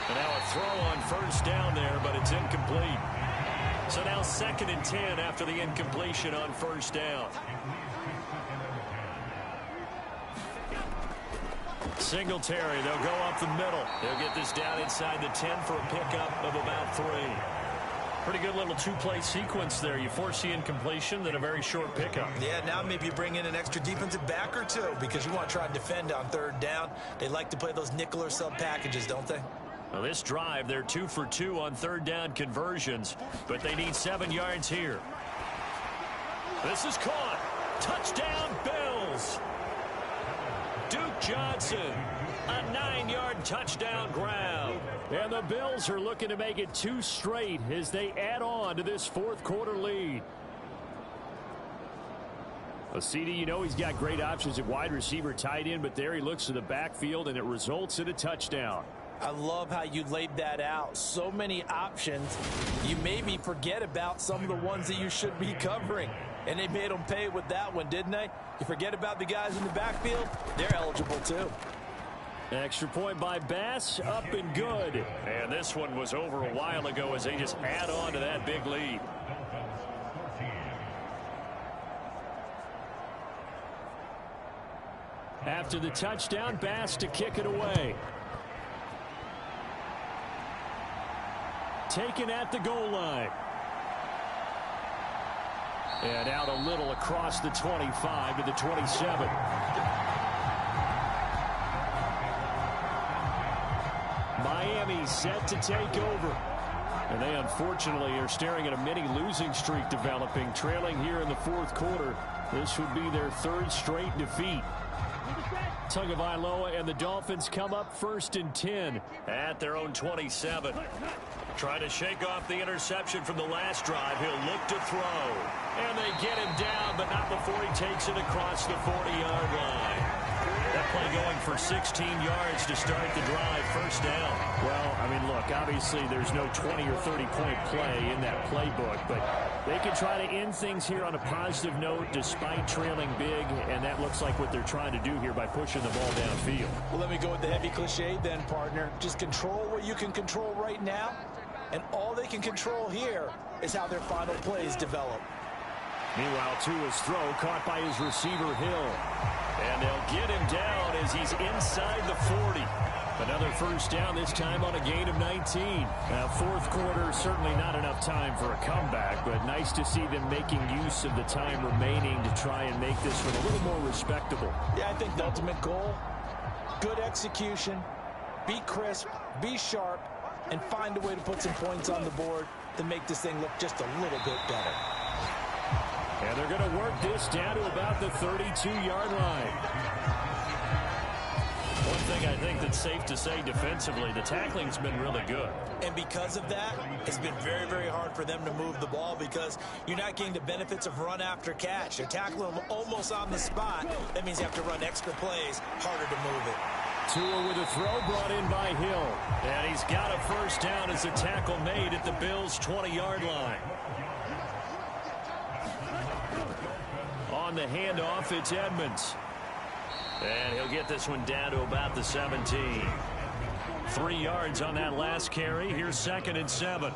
And now a throw on first down there, but it's incomplete. So now 2nd and 10 after the incompletion on first down. Singletary, they'll go up the middle. They'll get this down inside the 10 for a pickup of about 3. Pretty good little 2-play sequence there. You force the incompletion, then a very short pickup. Yeah, now maybe you bring in an extra defensive back or 2 because you want to try and defend on 3rd down. They like to play those nickel or sub packages, don't they? Well, this drive, they're 2 for 2 on 3rd down conversions, but they need 7 yards here. This is caught. Touchdown, Bills. Duke Johnson, a 9-yard touchdown grab. And the Bills are looking to make it 2 straight as they add on to this 4th quarter lead. Well, CD, you know he's got great options at wide receiver, tight end, but there he looks to the backfield, and it results in a touchdown. I love how you laid that out. So many options. You maybe forget about some of the ones that you should be covering. And they made them pay with that one, didn't they? You forget about the guys in the backfield, they're eligible too. Extra point by Bass, up and good. And this one was over a while ago as they just add on to that big lead. After the touchdown, Bass to kick it away. Taken at the goal line. And out a little across the 25 to the 27. Miami set to take over. And they unfortunately are staring at a mini losing streak developing, trailing here in the 4th quarter. This would be their 3rd straight defeat. Tagovailoa and the Dolphins come up 1st and 10 at their own 27. Trying to shake off the interception from the last drive. He'll look to throw. And they get him down, but not before he takes it across the 40-yard line. That play going for 16 yards to start the drive, first down. Well, I mean, look, obviously there's no 20 or 30-point play in that playbook, but they can try to end things here on a positive note despite trailing big, and that looks like what they're trying to do here by pushing the ball downfield. Well, let me go with the heavy cliche then, partner. Just control what you can control right now, and all they can control here is how their final plays develop. Meanwhile, Tua's throw caught by his receiver, Hill. And they'll get him down as he's inside the 40. Another first down, this time on a gain of 19. Now, fourth quarter, certainly not enough time for a comeback, but nice to see them making use of the time remaining to try and make this one a little more respectable. Yeah, I think the ultimate goal, good execution, be crisp, be sharp, and find a way to put some points on the board to make this thing look just a little bit better. And they're going to work this down to about the 32-yard line. One thing I think that's safe to say defensively, the tackling's been really good. And because of that, it's been very, very hard for them to move the ball because you're not getting the benefits of run after catch. They're tackling them almost on the spot. That means you have to run extra plays, harder to move it. Tua with a throw brought in by Hill. And he's got a first down as a tackle made at the Bills' 20-yard line. On the handoff, it's Edmonds. And he'll get this one down to about the 17. 3 yards on that last carry. Here's 2nd and 7.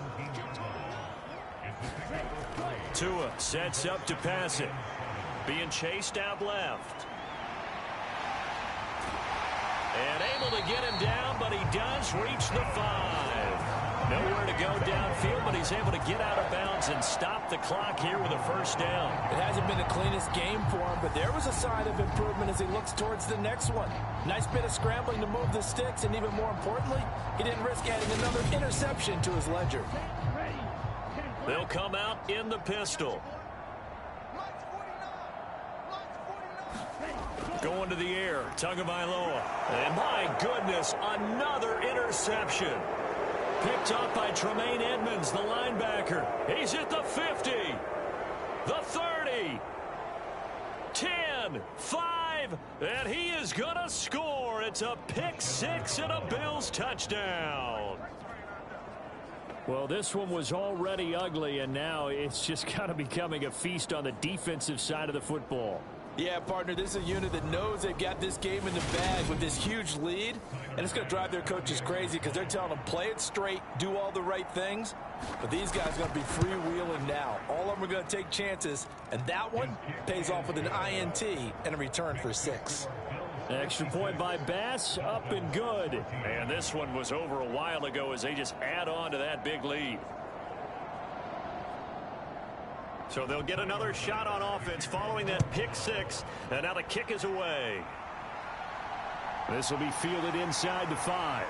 Tua sets up to pass it. Being chased out left. And able to get him down, but he does reach the 5. Nowhere to go downfield, but he's able to get out of bounds and stop the clock here with a first down. It hasn't been the cleanest game for him, but there was a sign of improvement as he looks towards the next one. Nice bit of scrambling to move the sticks, and even more importantly, he didn't risk adding another interception to his ledger. They'll come out in the pistol. Going to the air, Tagovailoa. And my goodness, another interception. Picked up by Tremaine Edmonds, the linebacker. He's at the 50, the 30, 10, 5, and he is going to score. It's a pick six and a Bills touchdown. Well, this one was already ugly, and now it's just kind of becoming a feast on the defensive side of the football. Yeah, partner, this is a unit that knows they've got this game in the bag with this huge lead, and it's going to drive their coaches crazy because they're telling them play it straight, do all the right things, but these guys are going to be freewheeling now. All of them are going to take chances, and that one pays off with an INT and a return for 6. Extra point by Bass, up and good. And this one was over a while ago as they just add on to that big lead. So they'll get another shot on offense following that pick six. And now the kick is away. This will be fielded inside the 5.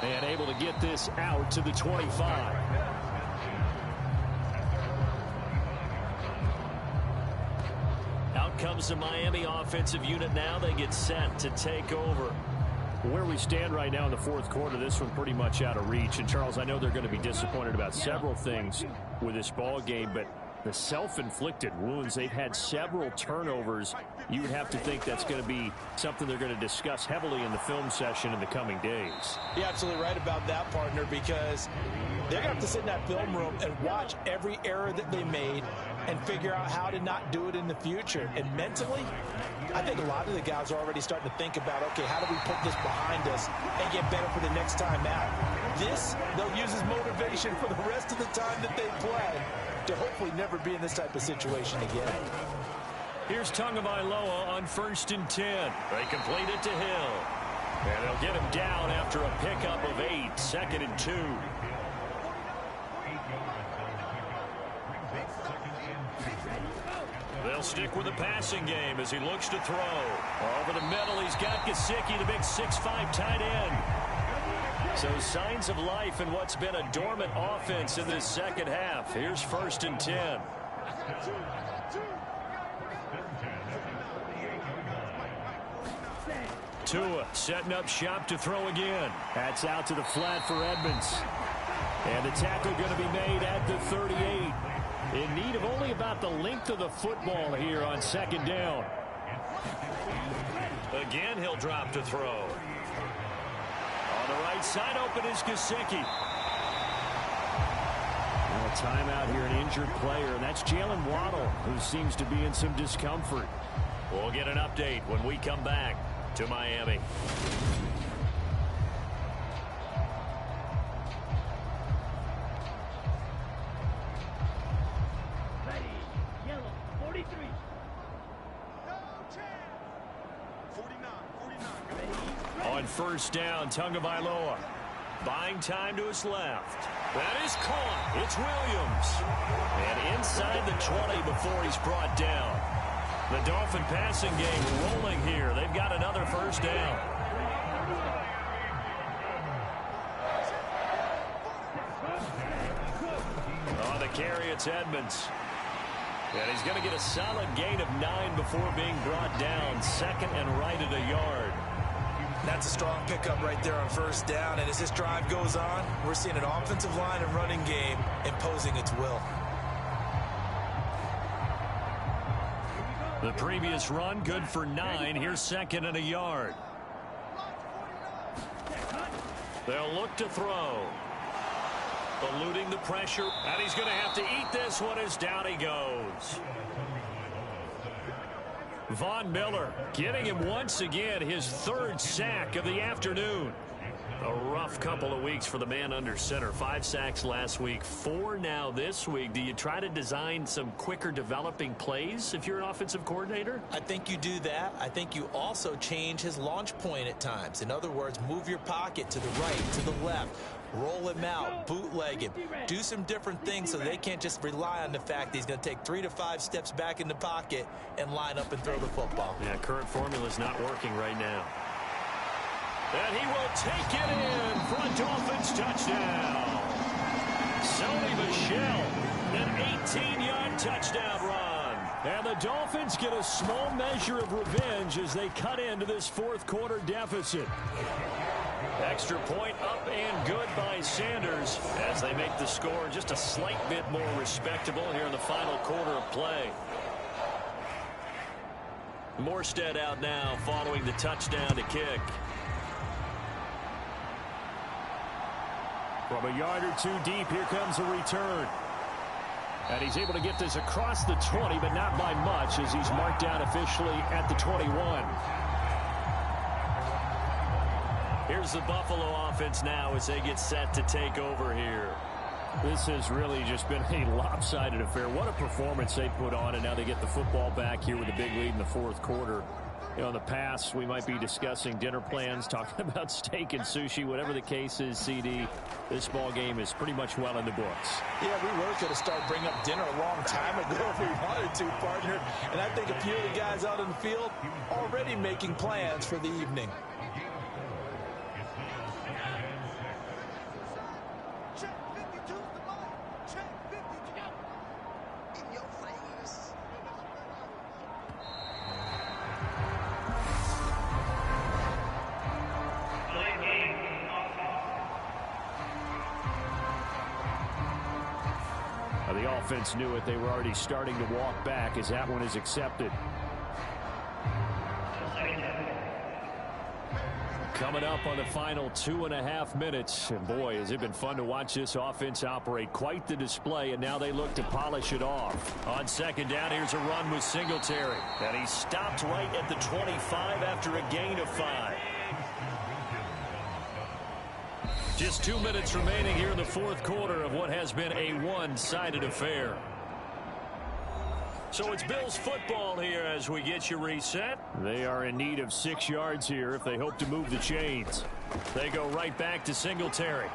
And able to get this out to the 25. Out comes the Miami offensive unit now. They get set to take over. Where we stand right now in the fourth quarter, this one pretty much out of reach. And, Charles, I know they're going to be disappointed about several things with this ball game, but the self-inflicted wounds, they've had several turnovers. You would have to think that's going to be something they're going to discuss heavily in the film session in the coming days. You're absolutely right about that, partner, because they're going to have to sit in that film room and watch every error that they made and figure out how to not do it in the future. And mentally, I think a lot of the guys are already starting to think about, okay, how do we put this behind us and get better for the next time out? This, they'll use as motivation for the rest of the time that they play to hopefully never be in this type of situation again. Here's Tagovailoa on 1st and 10. They complete it to Hill. And they'll get him down after a pickup of 8, 2nd and 2. They'll stick with the passing game as he looks to throw. Over the middle, he's got Gesicki, the big 6'5" tight end. So signs of life in what's been a dormant offense in this second half. Here's 1st and 10. Tua setting up shop to throw again. That's out to the flat for Edmonds. And the tackle going to be made at the 38. In need of only about the length of the football here on 2nd down. Again, he'll drop to throw. On the right side, open is Gesicki. Well, a timeout here, an injured player, and that's Jalen Waddle, who seems to be in some discomfort. We'll get an update when we come back to Miami. on first down. Tagovailoa buying time to his left. That is caught. It's Williams. And inside the 20 before he's brought down. The Dolphin passing game rolling here. They've got another first down. On the carry, it's Edmonds. And he's going to get a solid gain of 9 before being brought down. Second and right at a yard. That's a strong pickup right there on first down. And as this drive goes on, we're seeing an offensive line and running game imposing its will. The previous run, good for 9. Here's second and a yard. They'll look to throw. Eluding the pressure. And he's going to have to eat this one as down he goes. Von Miller getting him once again his third sack of the afternoon. A rough couple of weeks for the man under center. 5 sacks last week, 4 now this week. Do you try to design some quicker developing plays if you're an offensive coordinator? I think you do that. I think you also change his launch point at times. In other words, move your pocket to the right, to the left. Roll him out, bootleg him, do some different things so they can't just rely on the fact that he's going to take 3 to 5 steps back in the pocket and line up and throw the football. Yeah, current formula is not working right now. And he will take it in for a Dolphins touchdown. Sony Michel, an 18-yard touchdown run. And the Dolphins get a small measure of revenge as they cut into this fourth quarter deficit. Extra point up and good by Sanders as they make the score just a slight bit more respectable here in the final quarter of play. Morstead out now following the touchdown to kick. From a yard or 2 deep, here comes a return. And he's able to get this across the 20, but not by much as he's marked down officially at the 21. Here's the Buffalo offense now as they get set to take over here. This has really just been a lopsided affair. What a performance they put on, and now they get the football back here with a big lead in the fourth quarter. You know, in the past, we might be discussing dinner plans, talking about steak and sushi, whatever the case is, CD. This ball game is pretty much well in the books. Yeah, we were going to start bringing up dinner a long time ago if we wanted to, partner. And I think a few of the guys out in the field already making plans for the evening. The offense knew it. They were already starting to walk back as that one is accepted. Coming up on the final 2.5 minutes. And boy, has it been fun to watch this offense operate. Quite the display, and now they look to polish it off. On second down, here's a run with Singletary. And he stopped right at the 25 after a gain of 5. Just 2 minutes remaining here in the fourth quarter of what has been a one-sided affair. So it's Bills football here as we get you reset. They are in need of 6 yards here if they hope to move the chains. They go right back to Singletary.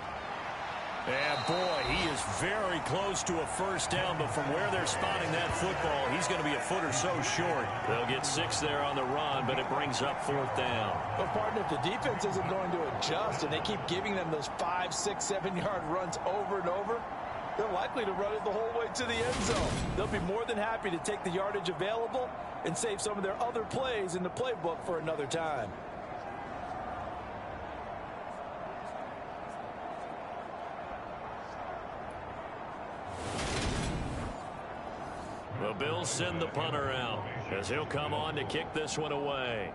And boy, he is very close to a first down, but from where they're spotting that football, he's going to be a foot or so short. They'll get 6 there on the run, but it brings up fourth down. Well, partner, if the defense isn't going to adjust and they keep giving them those 5, 6, 7-yard runs over and over, they're likely to run it the whole way to the end zone. They'll be more than happy to take the yardage available and save some of their other plays in the playbook for another time. The Bills send the punter out as he'll come on to kick this one away.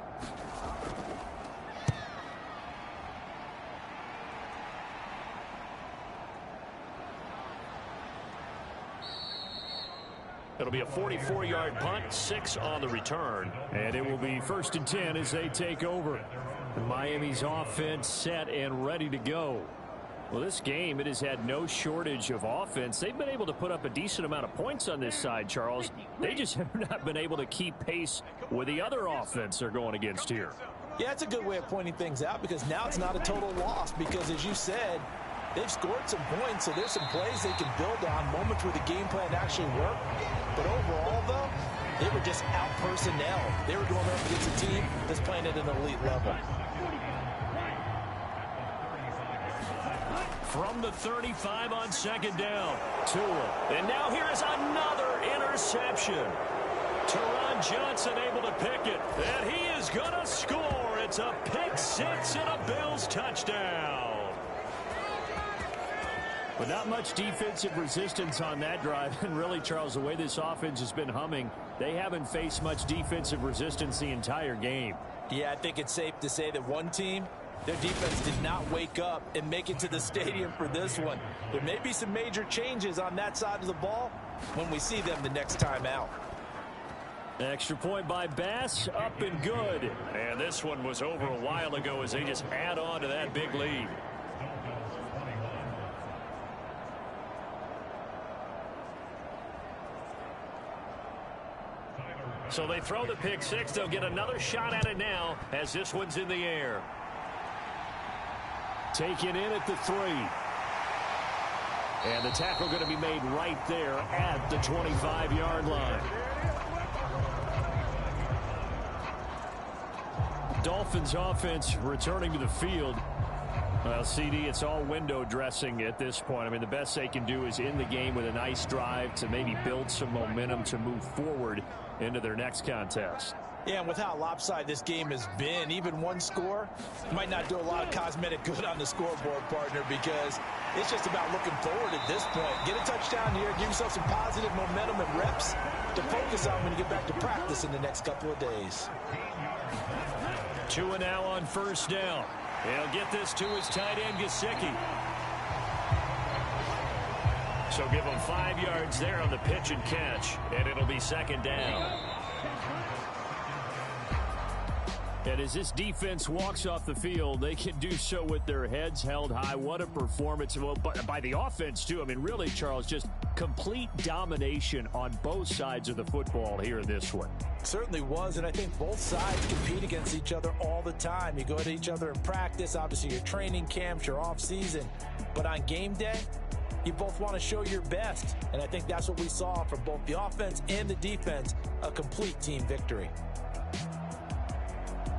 It'll be a 44-yard punt, 6 on the return. And it will be 1st and 10 as they take over. Miami's offense set and ready to go. Well, this game, it has had no shortage of offense. They've been able to put up a decent amount of points on this side, Charles. They just have not been able to keep pace with the other offense they're going against here. Yeah, it's a good way of pointing things out because now it's not a total loss because, as you said, they've scored some points, so there's some plays they can build on, moments where the game plan actually worked. But overall, though, they were just out personnel. They were going up against a team that's playing at an elite level. From the 35 on second down, Tua. And now here is another interception. Teron Johnson able to pick it, and he is going to score. It's a pick six and a Bills touchdown. But not much defensive resistance on that drive. And really, Charles, the way this offense has been humming, they haven't faced much defensive resistance the entire game. Yeah, I think it's safe to say that one team, their defense did not wake up and make it to the stadium for this one. There may be some major changes on that side of the ball when we see them the next time out. Extra point by Bass, up and good. And this one was over a while ago as they just add on to that big lead. So they throw the pick six. They'll get another shot at it now as this one's in the air. Taken in at the 3. And the tackle going to be made right there at the 25-yard line. Dolphins offense returning to the field. Well, CD, it's all window dressing at this point. I mean, the best they can do is in the game with a nice drive to maybe build some momentum to move forward into their next contest. Yeah, and with how lopsided this game has been, even one score might not do a lot of cosmetic good on the scoreboard, partner, because it's just about looking forward at this point. Get a touchdown here, give yourself some positive momentum and reps to focus on when you get back to practice in the next couple of days. Tua now on first down. He'll get this to his tight end, Gesicki. So give him 5 yards there on the pitch and catch, and it'll be second down. And as this defense walks off the field, they can do so with their heads held high. What a performance. Well, by the offense, too. I mean, really, Charles, just complete domination on both sides of the football here in this one. Certainly was, and I think both sides compete against each other all the time. You go at each other in practice, obviously your training camps, your off-season. But on game day, you both want to show your best. And I think that's what we saw from both the offense and the defense, a complete team victory.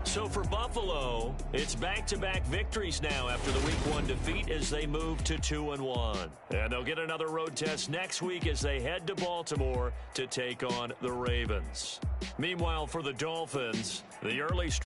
So for Buffalo, it's back-to-back victories now after the Week 1 defeat as they move to 2-1. And they'll get another road test next week as they head to Baltimore to take on the Ravens. Meanwhile, for the Dolphins, the early stretch